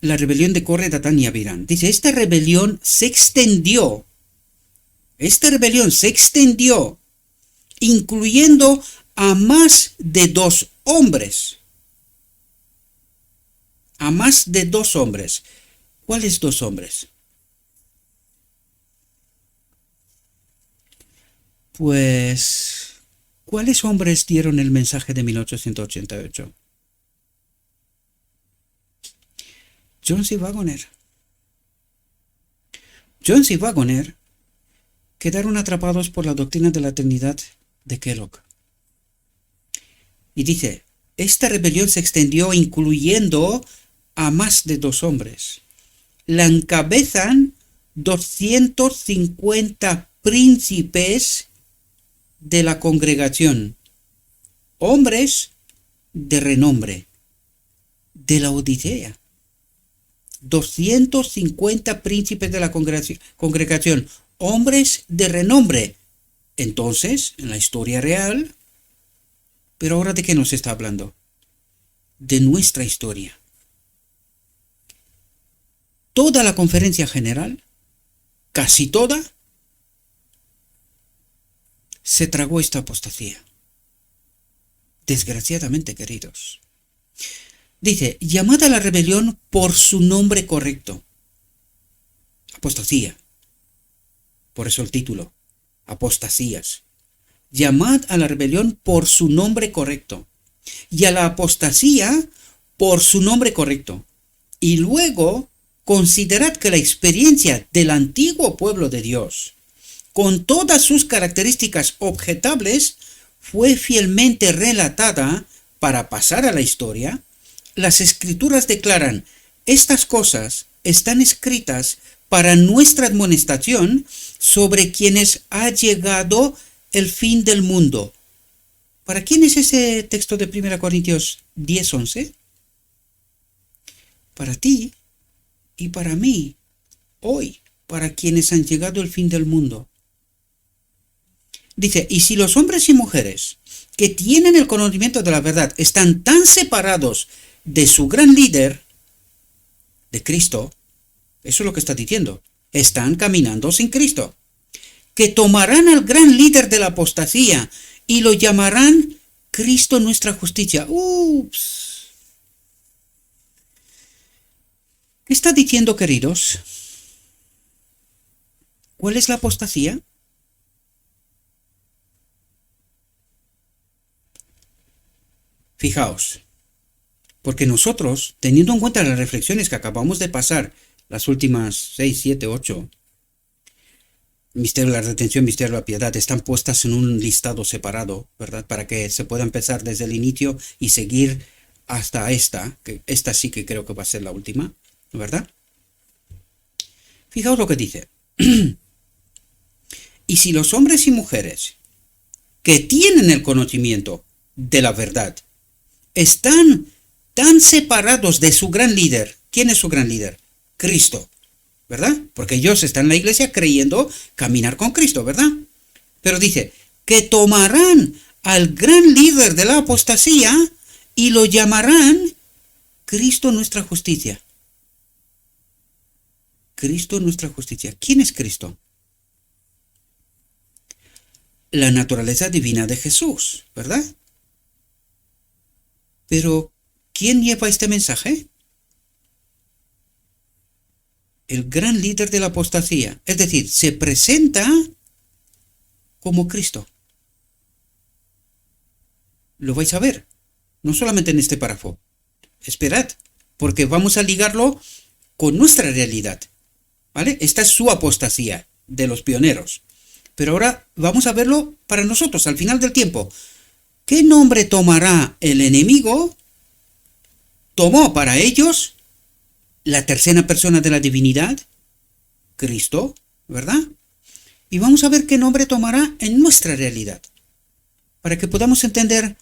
la rebelión de Corre, Datán y Abirán. Dice, esta rebelión se extendió, incluyendo a más de 2 hombres. A más de 2 hombres. ¿Cuáles 2 hombres? Pues, ¿cuáles hombres dieron el mensaje de 1888? John C. Wagoner. John C. Wagoner quedaron atrapados por la doctrina de la Trinidad de Kellogg. Y dice, esta rebelión se extendió incluyendo a más de 2 hombres. La encabezan 250 príncipes de la congregación, hombres de renombre, de la Odisea. 250 príncipes de la congregación, hombres de renombre. Entonces, en la historia real, pero ahora ¿de qué nos está hablando? De nuestra historia. Toda la conferencia general, casi toda, se tragó esta apostasía. Desgraciadamente, queridos. Dice, llamad a la rebelión por su nombre correcto. Apostasía. Por eso el título. Apostasías. Llamad a la rebelión por su nombre correcto. Y a la apostasía por su nombre correcto. Y luego considerad que la experiencia del antiguo pueblo de Dios, con todas sus características objetables, fue fielmente relatada para pasar a la historia. Las Escrituras declaran, estas cosas están escritas para nuestra admonestación sobre quienes ha llegado el fin del mundo. ¿Para quién es ese texto de 1 Corintios 10:11? Para ti y para mí, hoy, para quienes han llegado el fin del mundo. Dice, y si los hombres y mujeres que tienen el conocimiento de la verdad están tan separados de su gran líder, de Cristo, eso es lo que está diciendo, están caminando sin Cristo, que tomarán al gran líder de la apostasía y lo llamarán Cristo nuestra justicia. Ups. ¿Qué está diciendo, queridos? ¿Cuál es la apostasía? Fijaos, porque nosotros, teniendo en cuenta las reflexiones que acabamos de pasar, las últimas 6, 7, 8, misterio de la redención, misterio de la piedad, están puestas en un listado separado, ¿verdad? Para que se pueda empezar desde el inicio y seguir hasta esta, que esta sí que creo que va a ser la última, ¿verdad? Fijaos lo que dice. Y si los hombres y mujeres que tienen el conocimiento de la verdad están tan separados de su gran líder. ¿Quién es su gran líder? Cristo, ¿verdad? Porque ellos están en la iglesia creyendo caminar con Cristo, ¿verdad? Pero dice, que tomarán al gran líder de la apostasía y lo llamarán Cristo nuestra justicia. Cristo nuestra justicia. ¿Quién es Cristo? La naturaleza divina de Jesús, ¿verdad? Pero, ¿quién lleva este mensaje? El gran líder de la apostasía. Es decir, se presenta como Cristo. Lo vais a ver. No solamente en este párrafo. Esperad, porque vamos a ligarlo con nuestra realidad. ¿Vale? Esta es su apostasía de los pioneros. Pero ahora vamos a verlo para nosotros, al final del tiempo. ¿Qué nombre tomará el enemigo? Tomó para ellos la tercera persona de la divinidad, Cristo, ¿verdad? Y vamos a ver qué nombre tomará en nuestra realidad, para que podamos entender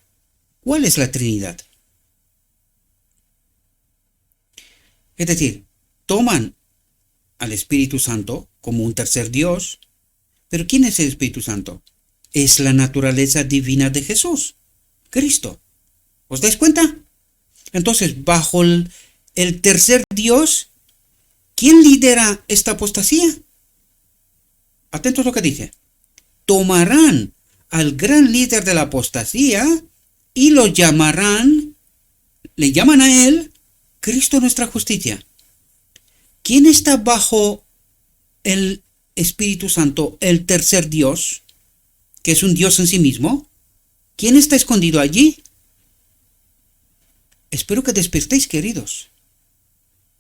cuál es la Trinidad. Es decir, toman al Espíritu Santo como un tercer Dios, pero ¿quién es el Espíritu Santo? Es la naturaleza divina de Jesús, Cristo. ¿Os dais cuenta? Entonces, bajo el tercer Dios, ¿quién lidera esta apostasía? Atentos a lo que dice. Tomarán al gran líder de la apostasía y lo llamarán, le llaman a él, Cristo nuestra justicia. ¿Quién está bajo el Espíritu Santo, el tercer Dios, que es un Dios en sí mismo? ¿Quién está escondido allí? Espero que despertéis, queridos,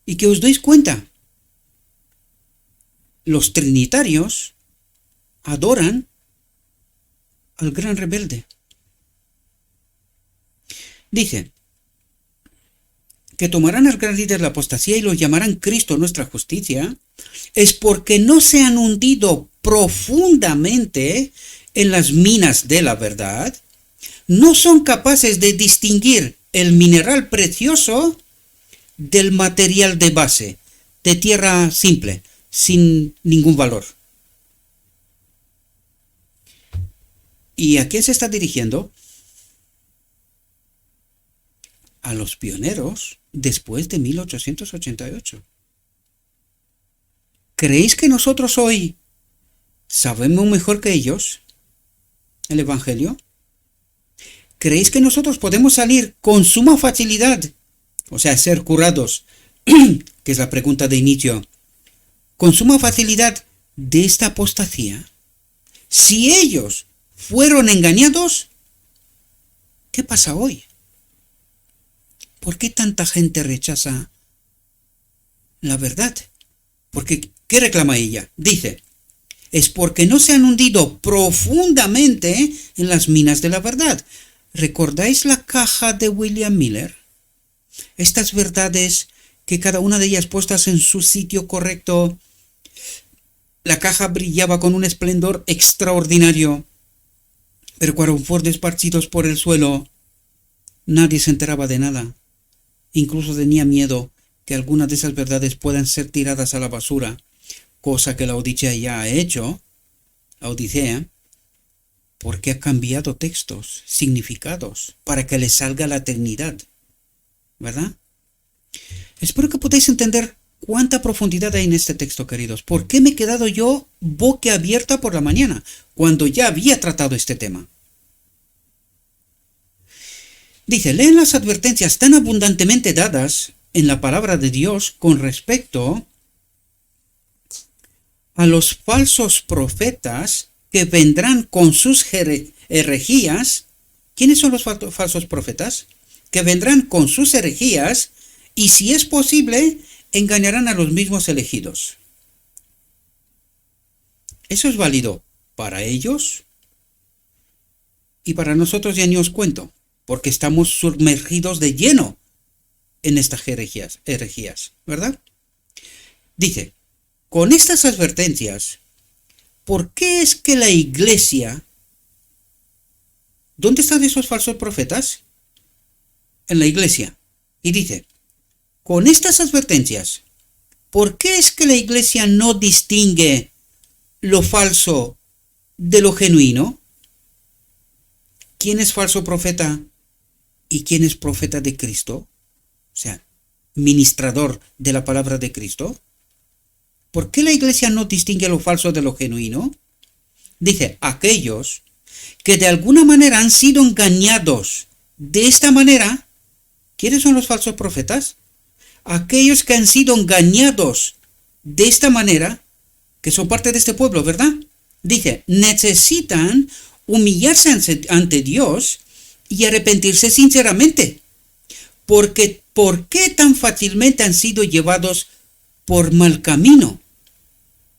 y que os deis cuenta. Los trinitarios adoran al gran rebelde. Dice que tomarán al gran líder de la apostasía y lo llamarán Cristo nuestra justicia, es porque no se han hundido profundamente en las minas de la verdad, no son capaces de distinguir el mineral precioso del material de base. de tierra simple, sin ningún valor. ¿Y a quién se está dirigiendo? A los pioneros después de 1888. ¿Creéis que nosotros hoy sabemos mejor que ellos el Evangelio? ¿Creéis que nosotros podemos salir con suma facilidad, o sea, ser curados, que es la pregunta de inicio, con suma facilidad de esta apostasía? Si ellos fueron engañados, ¿qué pasa hoy? ¿Por qué tanta gente rechaza la verdad? Porque, ¿qué reclama ella? Dice, es porque no se han hundido profundamente en las minas de la verdad. ¿Recordáis la caja de William Miller? Estas verdades que cada una de ellas puestas en su sitio correcto, la caja brillaba con un esplendor extraordinario, pero cuando fueron esparcidos por el suelo, nadie se enteraba de nada. Incluso tenía miedo que algunas de esas verdades puedan ser tiradas a la basura, cosa que la Odisea ya ha hecho, la Odisea, porque ha cambiado textos, significados, para que le salga la eternidad, ¿verdad? Espero que podáis entender cuánta profundidad hay en este texto, queridos. ¿Por qué me he quedado yo boquiabierta por la mañana, cuando ya había tratado este tema? Dice, leen las advertencias tan abundantemente dadas en la palabra de Dios con respecto a los falsos profetas que vendrán con sus herejías. ¿Quiénes son los falsos profetas? Que vendrán con sus herejías y, si es posible, engañarán a los mismos elegidos. Eso es válido para ellos y para nosotros, ya ni os cuento, porque estamos sumergidos de lleno en estas herejías, ¿verdad? Dice, con estas advertencias, ¿por qué es que la iglesia... ¿Dónde están esos falsos profetas? En la iglesia. Y dice, con estas advertencias, ¿por qué es que la iglesia no distingue lo falso de lo genuino? ¿Quién es falso profeta y quién es profeta de Cristo? O sea, ministrador de la palabra de Cristo. ¿Por qué la iglesia no distingue lo falso de lo genuino? Dice, aquellos que de alguna manera han sido engañados de esta manera. ¿Quiénes son los falsos profetas? Aquellos que han sido engañados de esta manera, que son parte de este pueblo, ¿verdad? Dice, necesitan humillarse ante Dios y arrepentirse sinceramente. Porque, ¿por qué tan fácilmente han sido llevados por mal camino?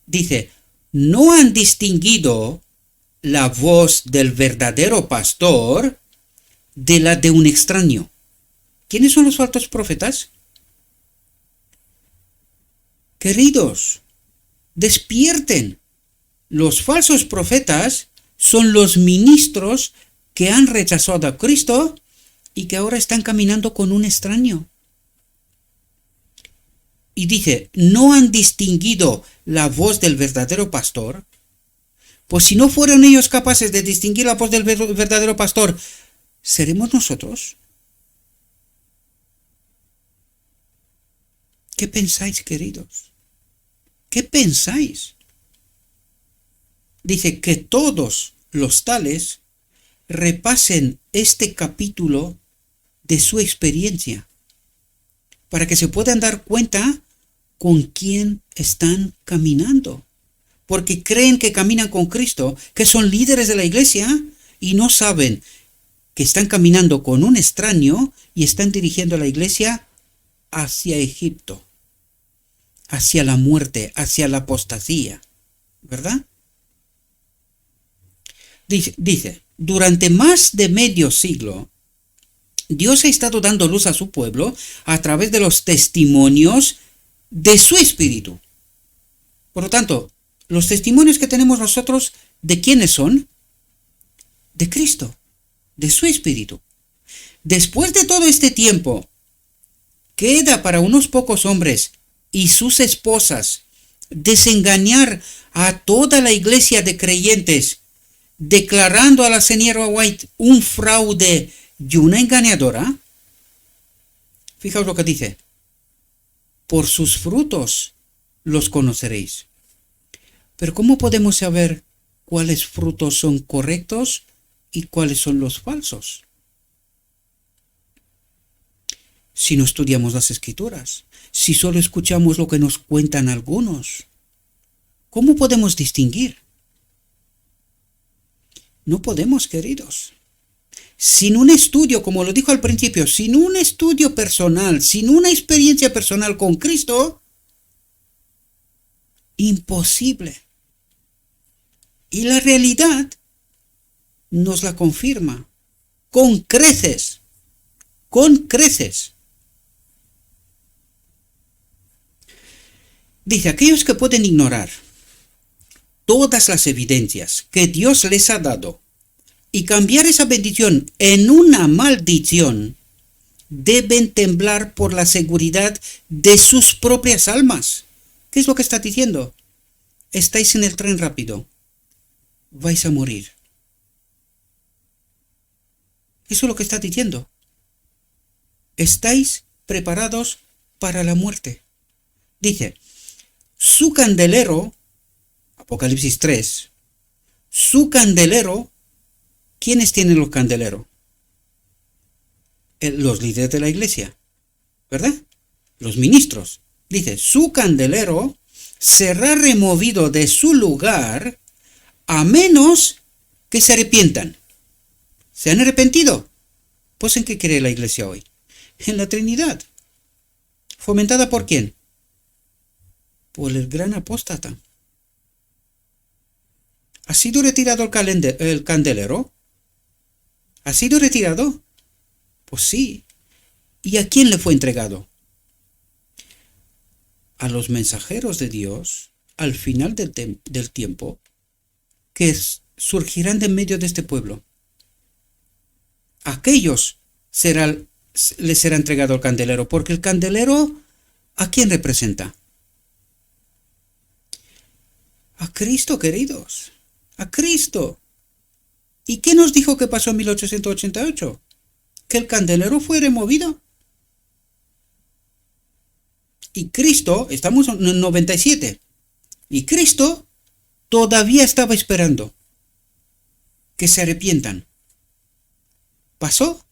Dice, no han distinguido la voz del verdadero pastor de la de un extraño. ¿Quiénes son los falsos profetas? Queridos, despierten. Los falsos profetas son los ministros que han rechazado a Cristo y que ahora están caminando con un extraño. Y dice, no han distinguido la voz del verdadero pastor. Pues si no fueron ellos capaces de distinguir la voz del verdadero pastor, ¿seremos nosotros? ¿Qué pensáis, queridos? ¿Qué pensáis? Dice que todos los tales repasen este capítulo de su experiencia para que se puedan dar cuenta con quién están caminando. Porque creen que caminan con Cristo, que son líderes de la iglesia y no saben que están caminando con un extraño y están dirigiendo a la iglesia hacia Egipto, hacia la muerte, hacia la apostasía, ¿verdad? Dice, durante más de medio siglo, Dios ha estado dando luz a su pueblo a través de los testimonios de su espíritu. Por lo tanto, los testimonios que tenemos nosotros, ¿de quiénes son? De Cristo, de su espíritu. Después de todo este tiempo, queda para unos pocos hombres y sus esposas, desengañar a toda la iglesia de creyentes, declarando a la señora White un fraude y una engañadora? Fijaos lo que dice: por sus frutos los conoceréis. Pero ¿cómo podemos saber cuáles frutos son correctos y cuáles son los falsos? Si no estudiamos las Escrituras, si solo escuchamos lo que nos cuentan algunos, ¿cómo podemos distinguir? No podemos, queridos. Sin un estudio, como lo dijo al principio, sin un estudio personal, sin una experiencia personal con Cristo, imposible. Y la realidad nos la confirma con creces, con creces. Dice: aquellos que pueden ignorar todas las evidencias que Dios les ha dado y cambiar esa bendición en una maldición, deben temblar por la seguridad de sus propias almas. ¿Qué es lo que está diciendo? Estáis en el tren rápido, vais a morir. Eso es lo que está diciendo. Estáis preparados para la muerte. Dice: su candelero, Apocalipsis 3, su candelero, ¿quiénes tienen los candeleros? Los líderes de la iglesia, ¿verdad? Los ministros. Dice: su candelero será removido de su lugar a menos que se arrepientan. ¿Se han arrepentido? Pues ¿en qué cree la iglesia hoy? En la Trinidad. ¿Fomentada por quién? Por el gran apóstata. ¿Ha sido retirado el candelero? ¿Ha sido retirado? Pues sí. ¿Y a quién le fue entregado? A los mensajeros de Dios al final del tiempo, que surgirán de en medio de este pueblo. Aquellos les será entregado el candelero, porque el candelero, ¿a quién representa? A Cristo, queridos, a Cristo. ¿Y qué nos dijo que pasó en 1888? Que el candelero fue removido. Y Cristo, estamos en el 97, y Cristo todavía estaba esperando que se arrepientan. ¿Pasó?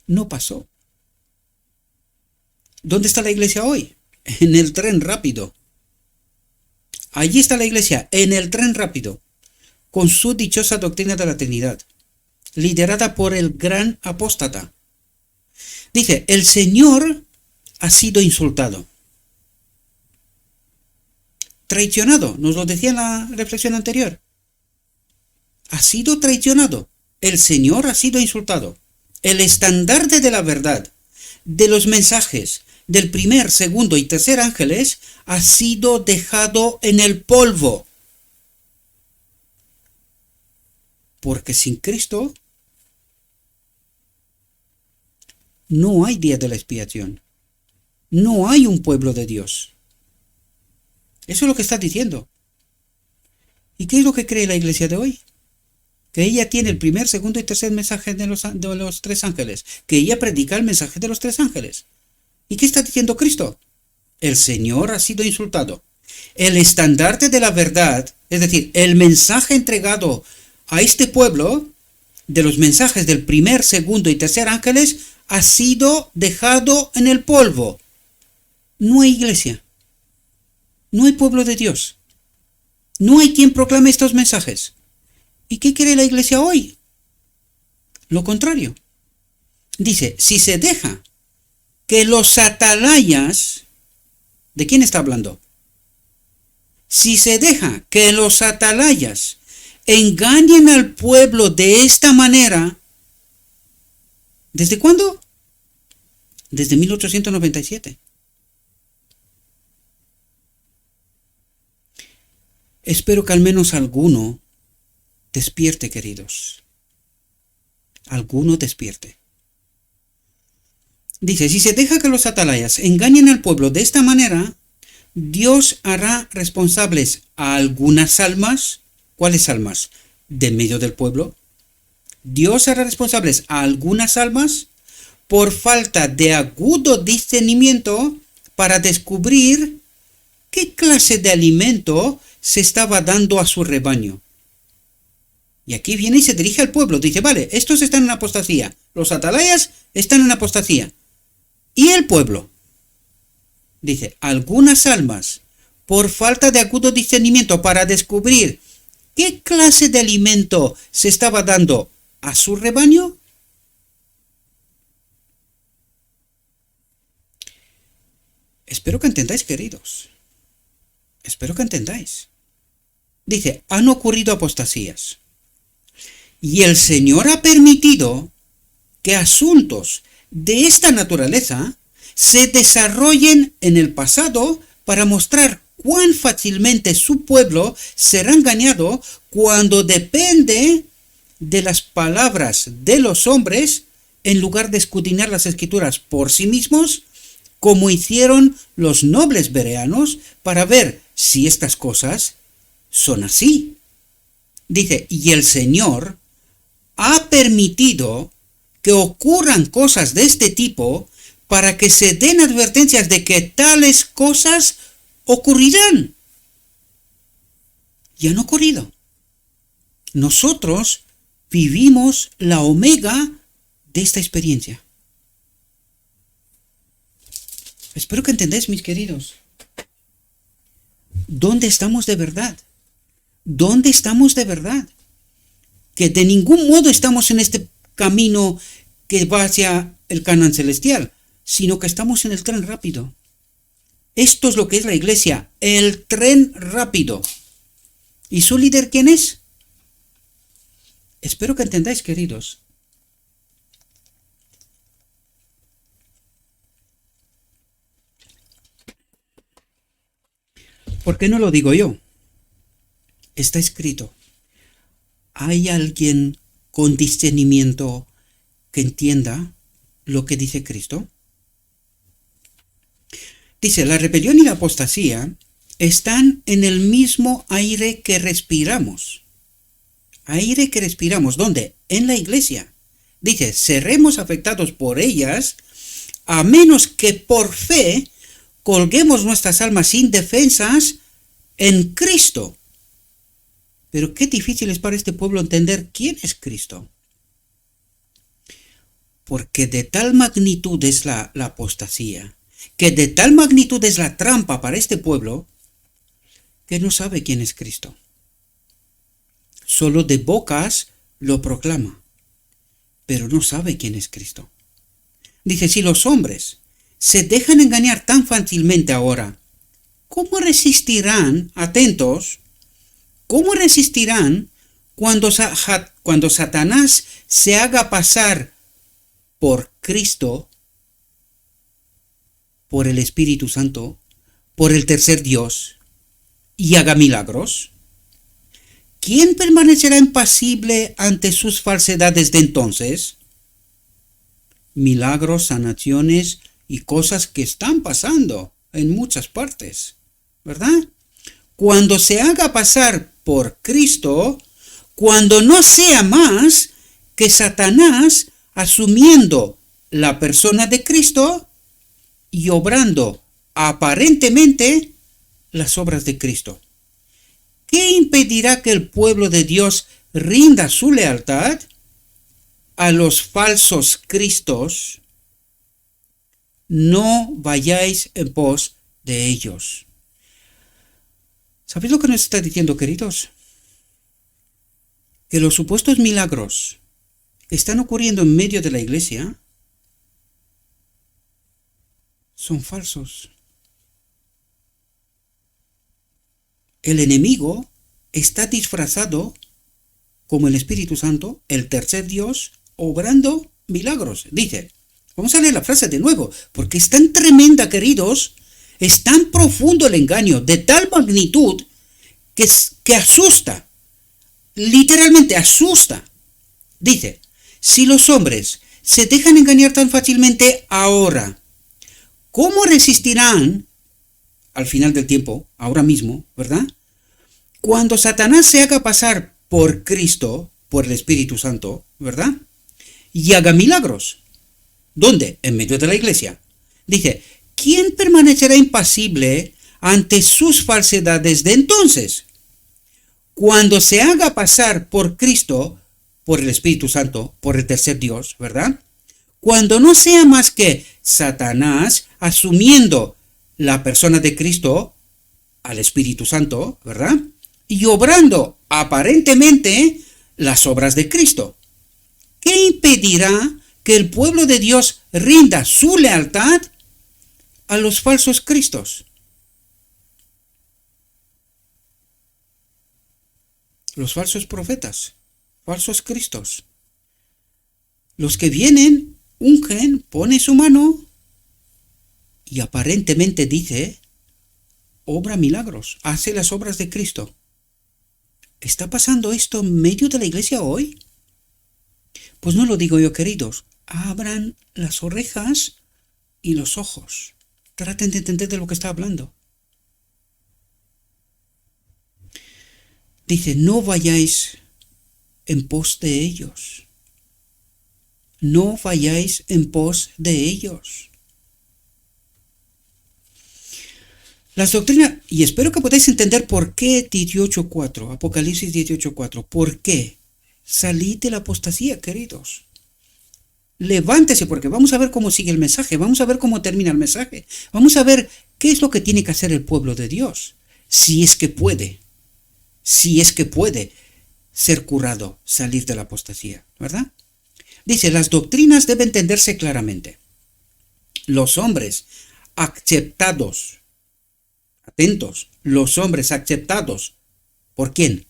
No pasó. ¿Dónde está la iglesia hoy? En el tren rápido. Allí está la iglesia, en el tren rápido, con su dichosa doctrina de la Trinidad, liderada por el gran apóstata. Dice: el Señor ha sido insultado, traicionado, nos lo decía en la reflexión anterior. Ha sido traicionado, el Señor ha sido insultado. El estandarte de la verdad, de los mensajes del primer, segundo y tercer ángeles, ha sido dejado en el polvo. Porque sin Cristo no hay día de la expiación. No hay un pueblo de Dios. Eso es lo que está diciendo. ¿Y qué es lo que cree la iglesia de hoy? Que ella tiene el primer, segundo y tercer mensaje de los tres ángeles. Que ella predica el mensaje de los tres ángeles. ¿Y qué está diciendo Cristo? El Señor ha sido insultado. El estandarte de la verdad, es decir, el mensaje entregado a este pueblo, de los mensajes del primer, segundo y tercer ángeles, ha sido dejado en el polvo. No hay iglesia. No hay pueblo de Dios. No hay quien proclame estos mensajes. ¿Y qué quiere la iglesia hoy? Lo contrario. Dice: si se deja que los atalayas, ¿de quién está hablando? Si se deja que los atalayas engañen al pueblo de esta manera, ¿desde cuándo? Desde 1897. Espero que al menos alguno despierte, queridos. Alguno despierte. Dice, si se deja que los atalayas engañen al pueblo de esta manera, Dios hará responsables a algunas almas. ¿Cuáles almas? De medio del pueblo. Dios hará responsables a algunas almas por falta de agudo discernimiento para descubrir qué clase de alimento se estaba dando a su rebaño. Y aquí viene y se dirige al pueblo. Dice, vale, estos están en apostasía. Los atalayas están en apostasía. ¿Y el pueblo? Dice, algunas almas, por falta de agudo discernimiento para descubrir qué clase de alimento se estaba dando a su rebaño. Espero que entendáis, queridos. Espero que entendáis. Dice, han ocurrido apostasías. Y el Señor ha permitido que asuntos de esta naturaleza se desarrollen en el pasado para mostrar cuán fácilmente su pueblo será engañado cuando depende de las palabras de los hombres en lugar de escudriñar las escrituras por sí mismos, como hicieron los nobles bereanos para ver si estas cosas son así. Dice, y el Señor ha permitido que ocurran cosas de este tipo para que se den advertencias de que tales cosas ocurrirán. Y han ocurrido. Nosotros vivimos la omega de esta experiencia. Espero que entendáis, mis queridos. ¿Dónde estamos de verdad? ¿Dónde estamos de verdad? Que de ningún modo estamos en este camino que va hacia el Canaán celestial, sino que estamos en el tren rápido. Esto es lo que es la iglesia, el tren rápido. ¿Y su líder quién es? Espero que entendáis, queridos. ¿Por qué no lo digo yo? Está escrito. ¿Hay alguien con discernimiento que entienda lo que dice Cristo? Dice, la rebelión y la apostasía están en el mismo aire que respiramos. Aire que respiramos. ¿Dónde? En la iglesia. Dice, seremos afectados por ellas a menos que por fe colguemos nuestras almas indefensas en Cristo. Pero qué difícil es para este pueblo entender quién es Cristo. Porque de tal magnitud es la apostasía, que de tal magnitud es la trampa para este pueblo, que no sabe quién es Cristo. Solo de bocas lo proclama, pero no sabe quién es Cristo. Dice, si los hombres se dejan engañar tan fácilmente ahora, ¿cómo resistirán, atentos, cómo resistirán cuando Satanás se haga pasar por Cristo, por el Espíritu Santo, por el tercer Dios, y haga milagros? ¿Quién permanecerá impasible ante sus falsedades de entonces? Milagros, sanaciones y cosas que están pasando en muchas partes, ¿verdad? Cuando se haga pasar por Cristo, cuando no sea más que Satanás asumiendo la persona de Cristo y obrando aparentemente las obras de Cristo. ¿Qué impedirá que el pueblo de Dios rinda su lealtad a los falsos cristos? No vayáis en pos de ellos. ¿Sabéis lo que nos está diciendo, queridos? Que los supuestos milagros que están ocurriendo en medio de la iglesia son falsos. El enemigo está disfrazado como el Espíritu Santo, el tercer Dios, obrando milagros. Dice, vamos a leer la frase de nuevo, porque es tan tremenda, queridos, es tan profundo el engaño, de tal magnitud, que asusta, literalmente asusta. Dice, si los hombres se dejan engañar tan fácilmente ahora, ¿cómo resistirán al final del tiempo, ahora mismo, verdad? Cuando Satanás se haga pasar por Cristo, por el Espíritu Santo, ¿verdad? Y haga milagros. ¿Dónde? En medio de la iglesia. Dice, ¿quién permanecerá impasible ante sus falsedades de entonces? Cuando se haga pasar por Cristo, por el Espíritu Santo, por el tercer Dios, ¿verdad? Cuando no sea más que Satanás asumiendo la persona de Cristo al Espíritu Santo, ¿verdad? Y obrando aparentemente las obras de Cristo. ¿Qué impedirá que el pueblo de Dios rinda su lealtad a los falsos cristos? Los falsos profetas, falsos cristos. Los que vienen, ungen, pone su mano y aparentemente dice, obra milagros, hace las obras de Cristo. ¿Está pasando esto en medio de la iglesia hoy? Pues no lo digo yo, queridos. Abran las orejas y los ojos. Traten de entender de lo que está hablando. Dice, no vayáis en pos de ellos. No vayáis en pos de ellos. Las doctrinas, y espero que podáis entender por qué 18.4, Apocalipsis 18.4, ¿por qué? Salid de la apostasía, queridos. Levántese, porque vamos a ver cómo sigue el mensaje, vamos a ver cómo termina el mensaje, vamos a ver qué es lo que tiene que hacer el pueblo de Dios, si es que puede ser curado, salir de la apostasía, ¿verdad? Dice, las doctrinas deben entenderse claramente. Los hombres aceptados, atentos, los hombres aceptados, ¿por quién?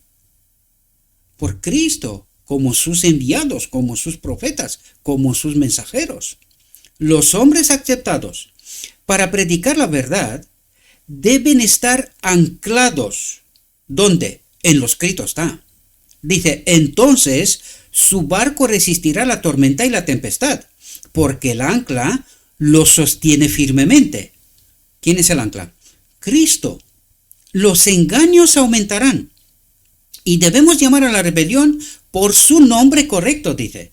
Por Cristo, como sus enviados, como sus profetas, como sus mensajeros. Los hombres aceptados para predicar la verdad deben estar anclados. ¿Dónde? En lo escrito está. Dice, entonces su barco resistirá la tormenta y la tempestad, porque el ancla lo sostiene firmemente. ¿Quién es el ancla? Cristo. Los engaños aumentarán y debemos llamar a la rebelión por su nombre correcto, dice.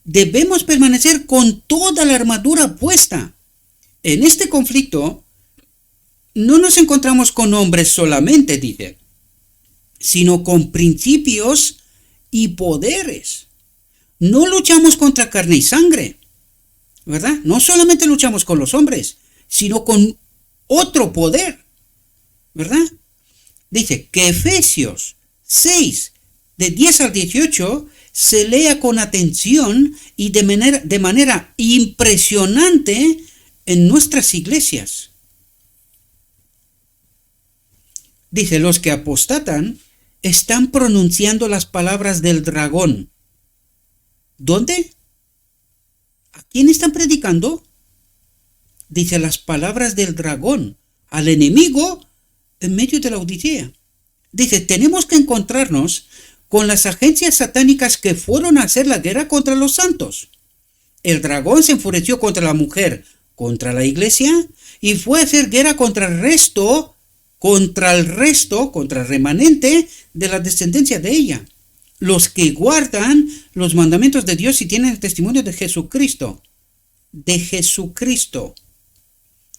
Debemos permanecer con toda la armadura puesta. En este conflicto no nos encontramos con hombres solamente, dice, sino con principios y poderes. No luchamos contra carne y sangre, ¿verdad? No solamente luchamos con los hombres, sino con otro poder, ¿verdad? Dice que Efesios 6, de 10 al 18, se lea con atención y de manera impresionante en nuestras iglesias. Dice, los que apostatan están pronunciando las palabras del dragón. ¿Dónde? ¿A quién están predicando? Dice, las palabras del dragón al enemigo en medio de la Odisea. Dice, tenemos que encontrarnos con las agencias satánicas que fueron a hacer la guerra contra los santos. El dragón se enfureció contra la mujer, contra la iglesia, y fue a hacer guerra contra el remanente de la descendencia de ella, los que guardan los mandamientos de Dios y tienen el testimonio de Jesucristo.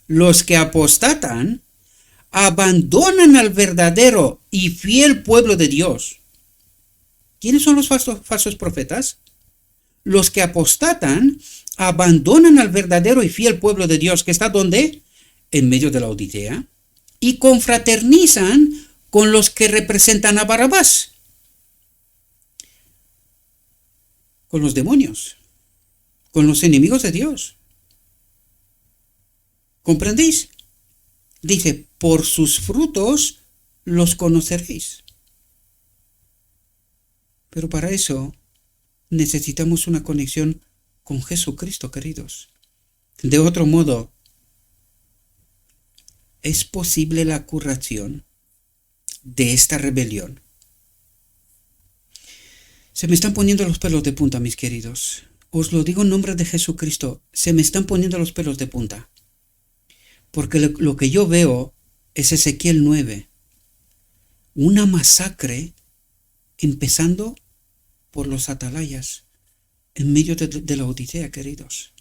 Los que apostatan abandonan al verdadero y fiel pueblo de Dios. ¿Quiénes son los falsos profetas? Los que apostatan abandonan al verdadero y fiel pueblo de Dios, que está ¿dónde? En medio de la Odisea, y confraternizan con los que representan a Barrabás, con los demonios, con los enemigos de Dios. ¿Comprendéis? Dice, por sus frutos los conoceréis. Pero para eso necesitamos una conexión con Jesucristo, queridos. De otro modo, ¿es posible la curación de esta rebelión? Se me están poniendo los pelos de punta, mis queridos. Os lo digo en nombre de Jesucristo, se me están poniendo los pelos de punta. Porque lo que yo veo es Ezequiel 9, una masacre empezando por los atalayas, en medio de la Odisea, queridos.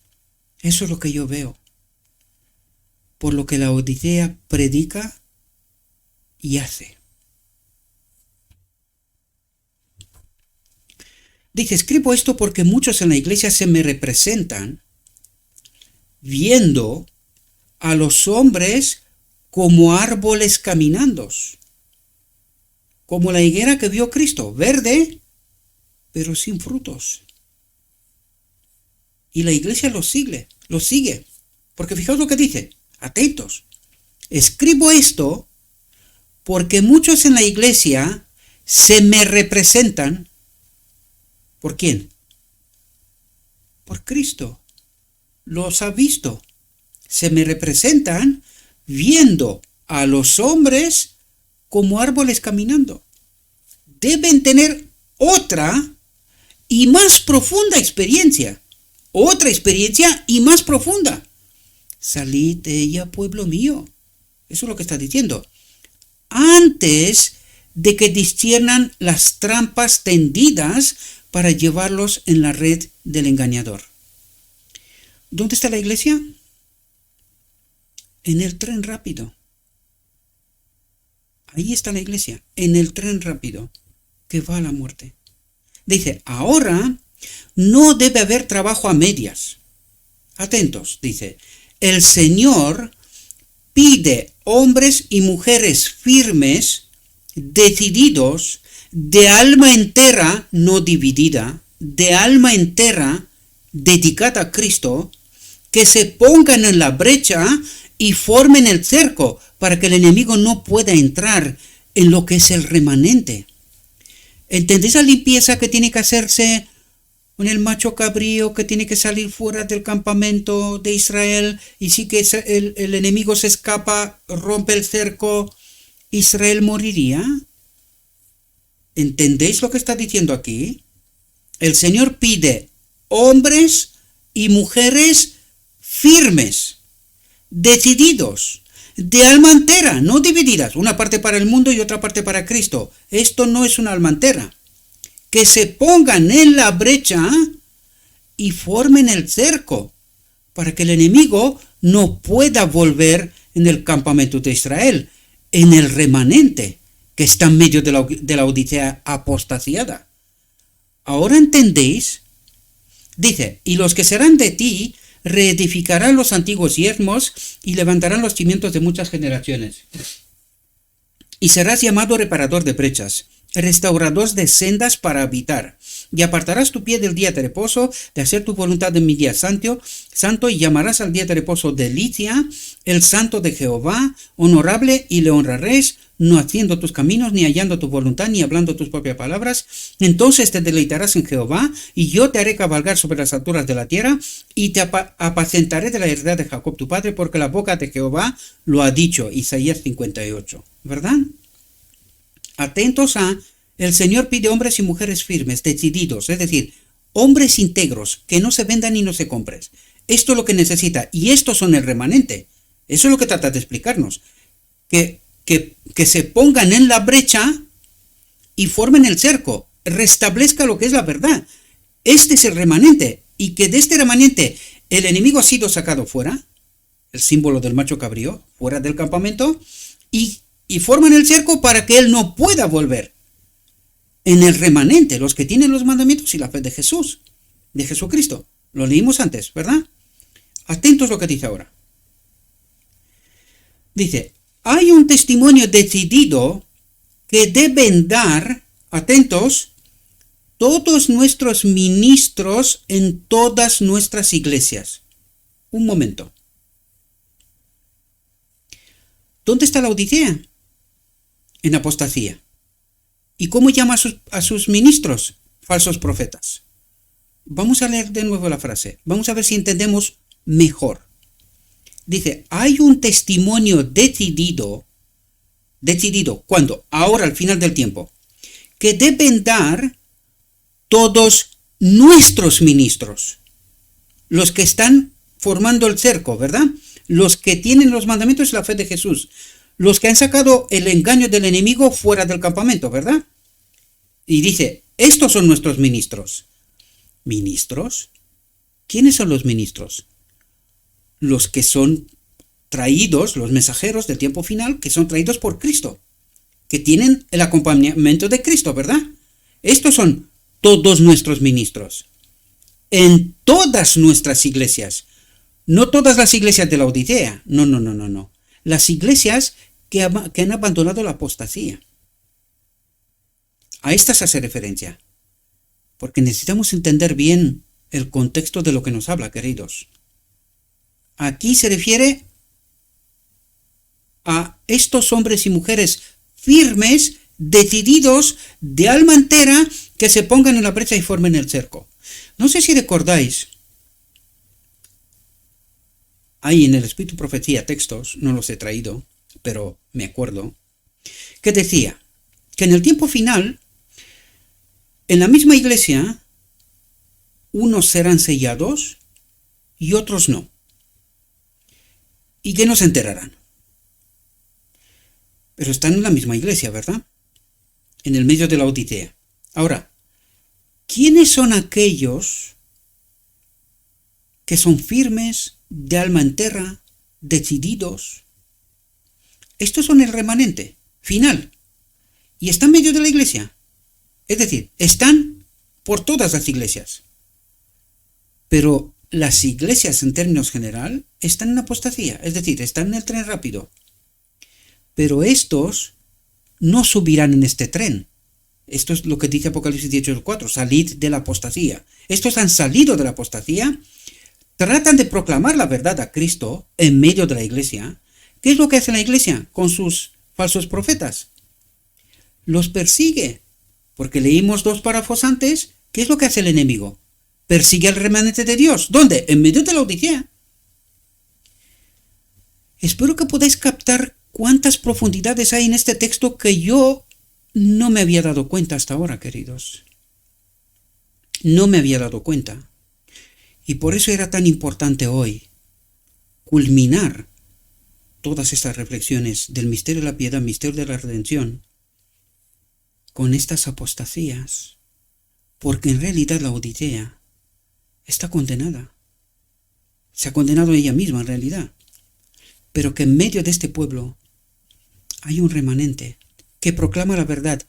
Eso es lo que yo veo. Por lo que la Odisea predica y hace. Dice, escribo esto porque muchos en la iglesia se me representan viendo a los hombres como árboles caminando, como la higuera que vio Cristo, verde, pero sin frutos. Y la iglesia los sigue, porque fijaos lo que dice, atentos. Escribo esto porque muchos en la iglesia se me representan. ¿Por quién? Por Cristo. Los ha visto. Se me representan viendo a los hombres como árboles caminando. Deben tener otra y más profunda experiencia. Otra experiencia y más profunda. Salid de ella, pueblo mío. Eso es lo que está diciendo. Antes de que disciernan las trampas tendidas para llevarlos en la red del engañador. ¿Dónde está la iglesia? En el tren rápido. Ahí está la iglesia, en el tren rápido que va a la muerte. Dice, ahora no debe haber trabajo a medias. Atentos, dice, el Señor pide hombres y mujeres firmes, decididos, de alma entera, no dividida, de alma entera, dedicada a Cristo, que se pongan en la brecha y formen el cerco para que el enemigo no pueda entrar en lo que es el remanente. ¿Entendéis la limpieza que tiene que hacerse con el macho cabrío que tiene que salir fuera del campamento de Israel? Y si que el enemigo se escapa, rompe el cerco, ¿Israel moriría? ¿Entendéis lo que está diciendo aquí? El Señor pide hombres y mujeres firmes, decididos, de alma entera, no divididas, una parte para el mundo y otra parte para Cristo. Esto no es una alma entera. Que se pongan en la brecha y formen el cerco para que el enemigo no pueda volver en el campamento de Israel, en el remanente que está en medio de la Odisea apostasiada. ¿Ahora entendéis? Dice, y los que serán de ti reedificarán los antiguos yermos y levantarán los cimientos de muchas generaciones. Y serás llamado reparador de brechas, restaurador de sendas para habitar. Y apartarás tu pie del día de reposo, de hacer tu voluntad en mi día santo, y llamarás al día de reposo delicia, el santo de Jehová, honorable, y le honraréis, no haciendo tus caminos, ni hallando tu voluntad, ni hablando tus propias palabras. Entonces te deleitarás en Jehová, y yo te haré cabalgar sobre las alturas de la tierra, y te apacentaré de la heredad de Jacob tu padre, porque la boca de Jehová lo ha dicho. Isaías 58. ¿Verdad? Atentos a, el Señor pide hombres y mujeres firmes, decididos, es decir, hombres íntegros, que no se vendan ni no se compren. Esto es lo que necesita, y estos son el remanente. Eso es lo que trata de explicarnos. Que se pongan en la brecha y formen el cerco, restablezca lo que es la verdad. Este es el remanente, y que de este remanente el enemigo ha sido sacado fuera, el símbolo del macho cabrío, fuera del campamento, y forman el cerco para que él no pueda volver. En el remanente, los que tienen los mandamientos y la fe de Jesús, de Jesucristo. Lo leímos antes, ¿verdad? Atentos a lo que dice ahora. Dice, hay un testimonio decidido que deben dar, atentos, todos nuestros ministros en todas nuestras iglesias. Un momento. ¿Dónde está la Odisea? En apostasía. ¿Y cómo llama a sus ministros? Falsos profetas. Vamos a leer de nuevo la frase. Vamos a ver si entendemos mejor. Dice, hay un testimonio decidido, ¿cuándo? Ahora, al final del tiempo, que deben dar todos nuestros ministros, los que están formando el cerco, ¿verdad? Los que tienen los mandamientos y la fe de Jesús, los que han sacado el engaño del enemigo fuera del campamento, ¿verdad? Y dice, estos son nuestros ministros. ¿Ministros? ¿Quiénes son los ministros? Los que son traídos, los mensajeros del tiempo final, que son traídos por Cristo, que tienen el acompañamiento de Cristo, ¿verdad? Estos son todos nuestros ministros, en todas nuestras iglesias, no todas las iglesias de la Odisea, no, las iglesias que han abandonado la apostasía. A estas hace referencia, porque necesitamos entender bien el contexto de lo que nos habla, queridos. Aquí se refiere a estos hombres y mujeres firmes, decididos, de alma entera, que se pongan en la brecha y formen el cerco. No sé si recordáis, hay en el Espíritu Profecía textos, no los he traído, pero me acuerdo, que decía que en el tiempo final, en la misma iglesia, unos serán sellados y otros no, y que no se enterarán. Pero están en la misma iglesia, ¿verdad? En el medio de la Odisea. Ahora, ¿quiénes son aquellos que son firmes, de alma entera, decididos? Estos son el remanente final y están en medio de la iglesia. Es decir, están por todas las iglesias. Pero las iglesias en términos general están en apostasía, es decir, están en el tren rápido. Pero estos no subirán en este tren. Esto es lo que dice Apocalipsis 18:4, salid de la apostasía. Estos han salido de la apostasía, tratan de proclamar la verdad a Cristo en medio de la iglesia. ¿Qué es lo que hace la iglesia con sus falsos profetas? Los persigue, porque leímos 2 párrafos antes. ¿Qué es lo que hace el enemigo? Persigue al remanente de Dios. ¿Dónde? En medio de la Odisea. Espero que podáis captar cuántas profundidades hay en este texto que yo no me había dado cuenta hasta ahora, queridos. No me había dado cuenta. Y por eso era tan importante hoy culminar todas estas reflexiones del misterio de la piedad, misterio de la redención, con estas apostasías, porque en realidad la Odisea está condenada. Se ha condenado ella misma en realidad, pero que en medio de este pueblo hay un remanente que proclama la verdad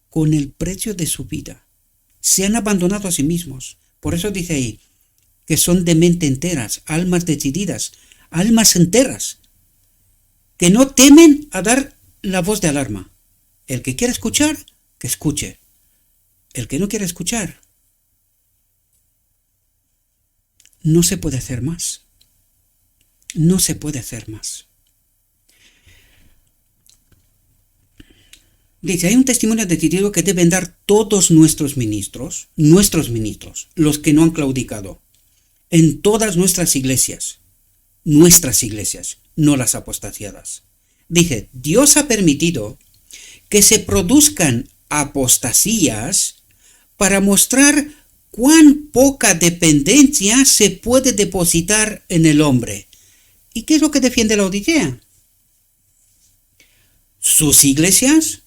con el precio de su vida. Se han abandonado a sí mismos. Por eso dice ahí que son de mente enteras, almas decididas, almas enteras, que no temen a dar la voz de alarma. El que quiera escuchar, que escuche. El que no quiera escuchar, no se puede hacer más. No se puede hacer más. Dice, hay un testimonio decidido que deben dar todos nuestros ministros, los que no han claudicado, en todas nuestras iglesias, no las apostasiadas. Dice, Dios ha permitido que se produzcan apostasías para mostrar cuán poca dependencia se puede depositar en el hombre. ¿Y qué es lo que defiende la Odisea? Sus iglesias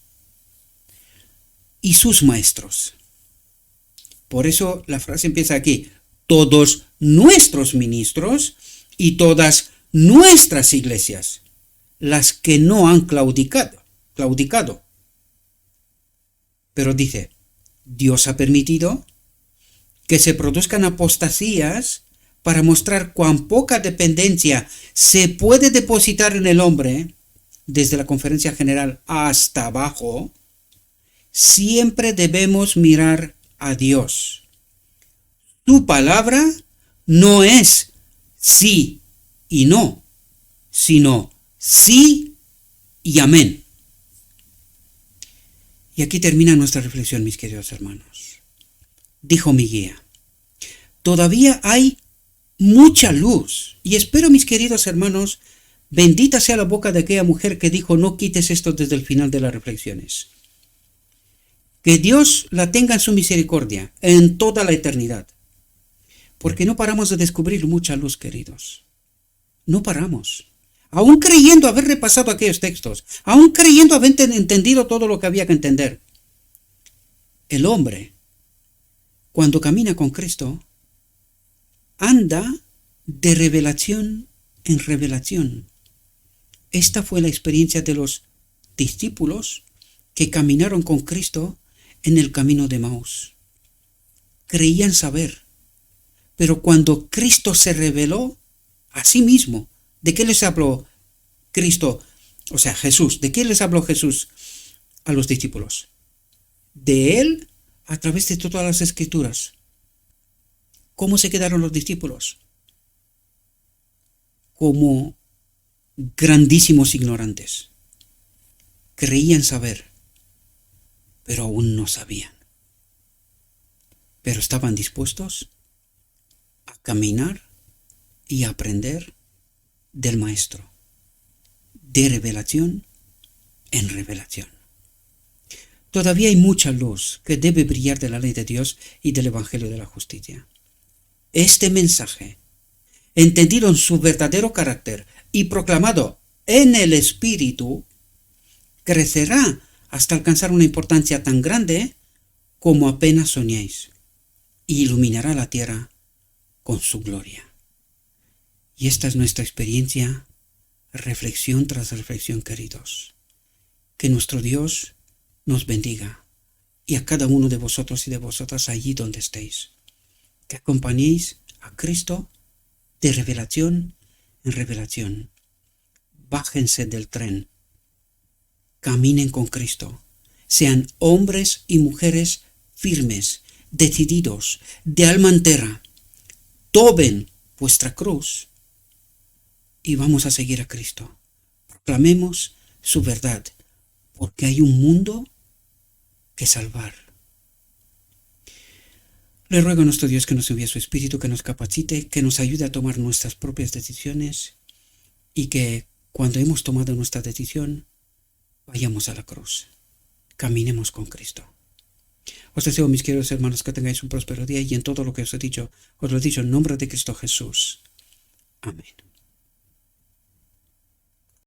y sus maestros. Por eso la frase empieza aquí, todos nuestros ministros y todas nuestras iglesias, las que no han claudicado. Pero dice, Dios ha permitido que se produzcan apostasías para mostrar cuán poca dependencia se puede depositar en el hombre, desde la conferencia general hasta abajo. Siempre debemos mirar a Dios. Su palabra no es sí y no, sino sí y amén. Y aquí termina nuestra reflexión, mis queridos hermanos. Dijo mi guía, todavía hay mucha luz, y espero, mis queridos hermanos, bendita sea la boca de aquella mujer que dijo, no quites esto desde el final de las reflexiones. Que Dios la tenga en su misericordia en toda la eternidad. Porque no paramos de descubrir mucha luz, queridos. No paramos. Aún creyendo haber repasado aquellos textos, aún creyendo haber entendido todo lo que había que entender. El hombre, cuando camina con Cristo, anda de revelación en revelación. Esta fue la experiencia de los discípulos que caminaron con Cristo en el camino de Emaús. Creían saber, pero cuando Cristo se reveló a sí mismo, ¿de qué les habló Cristo? O sea, Jesús, ¿de qué les habló Jesús a los discípulos? De Él a través de todas las Escrituras. ¿Cómo se quedaron los discípulos? Como grandísimos ignorantes. Creían saber, pero aún no sabían. Pero estaban dispuestos a caminar y a aprender del Maestro, de revelación en revelación. Todavía hay mucha luz que debe brillar de la ley de Dios y del Evangelio de la justicia. Este mensaje, entendido en su verdadero carácter y proclamado en el Espíritu, crecerá hasta alcanzar una importancia tan grande como apenas soñéis, y iluminará la tierra con su gloria. Y esta es nuestra experiencia, reflexión tras reflexión, queridos. Que nuestro Dios nos bendiga, y a cada uno de vosotros y de vosotras allí donde estéis. Que acompañéis a Cristo de revelación en revelación. Bájense del tren. Caminen con Cristo. Sean hombres y mujeres firmes, decididos, de alma entera. Tomen vuestra cruz y vamos a seguir a Cristo. Proclamemos su verdad, porque hay un mundo que salvar. Le ruego a nuestro Dios que nos envíe su Espíritu, que nos capacite, que nos ayude a tomar nuestras propias decisiones y que cuando hemos tomado nuestra decisión, vayamos a la cruz. Caminemos con Cristo. Os deseo, mis queridos hermanos, que tengáis un próspero día y en todo lo que os he dicho, os lo he dicho en nombre de Cristo Jesús. Amén.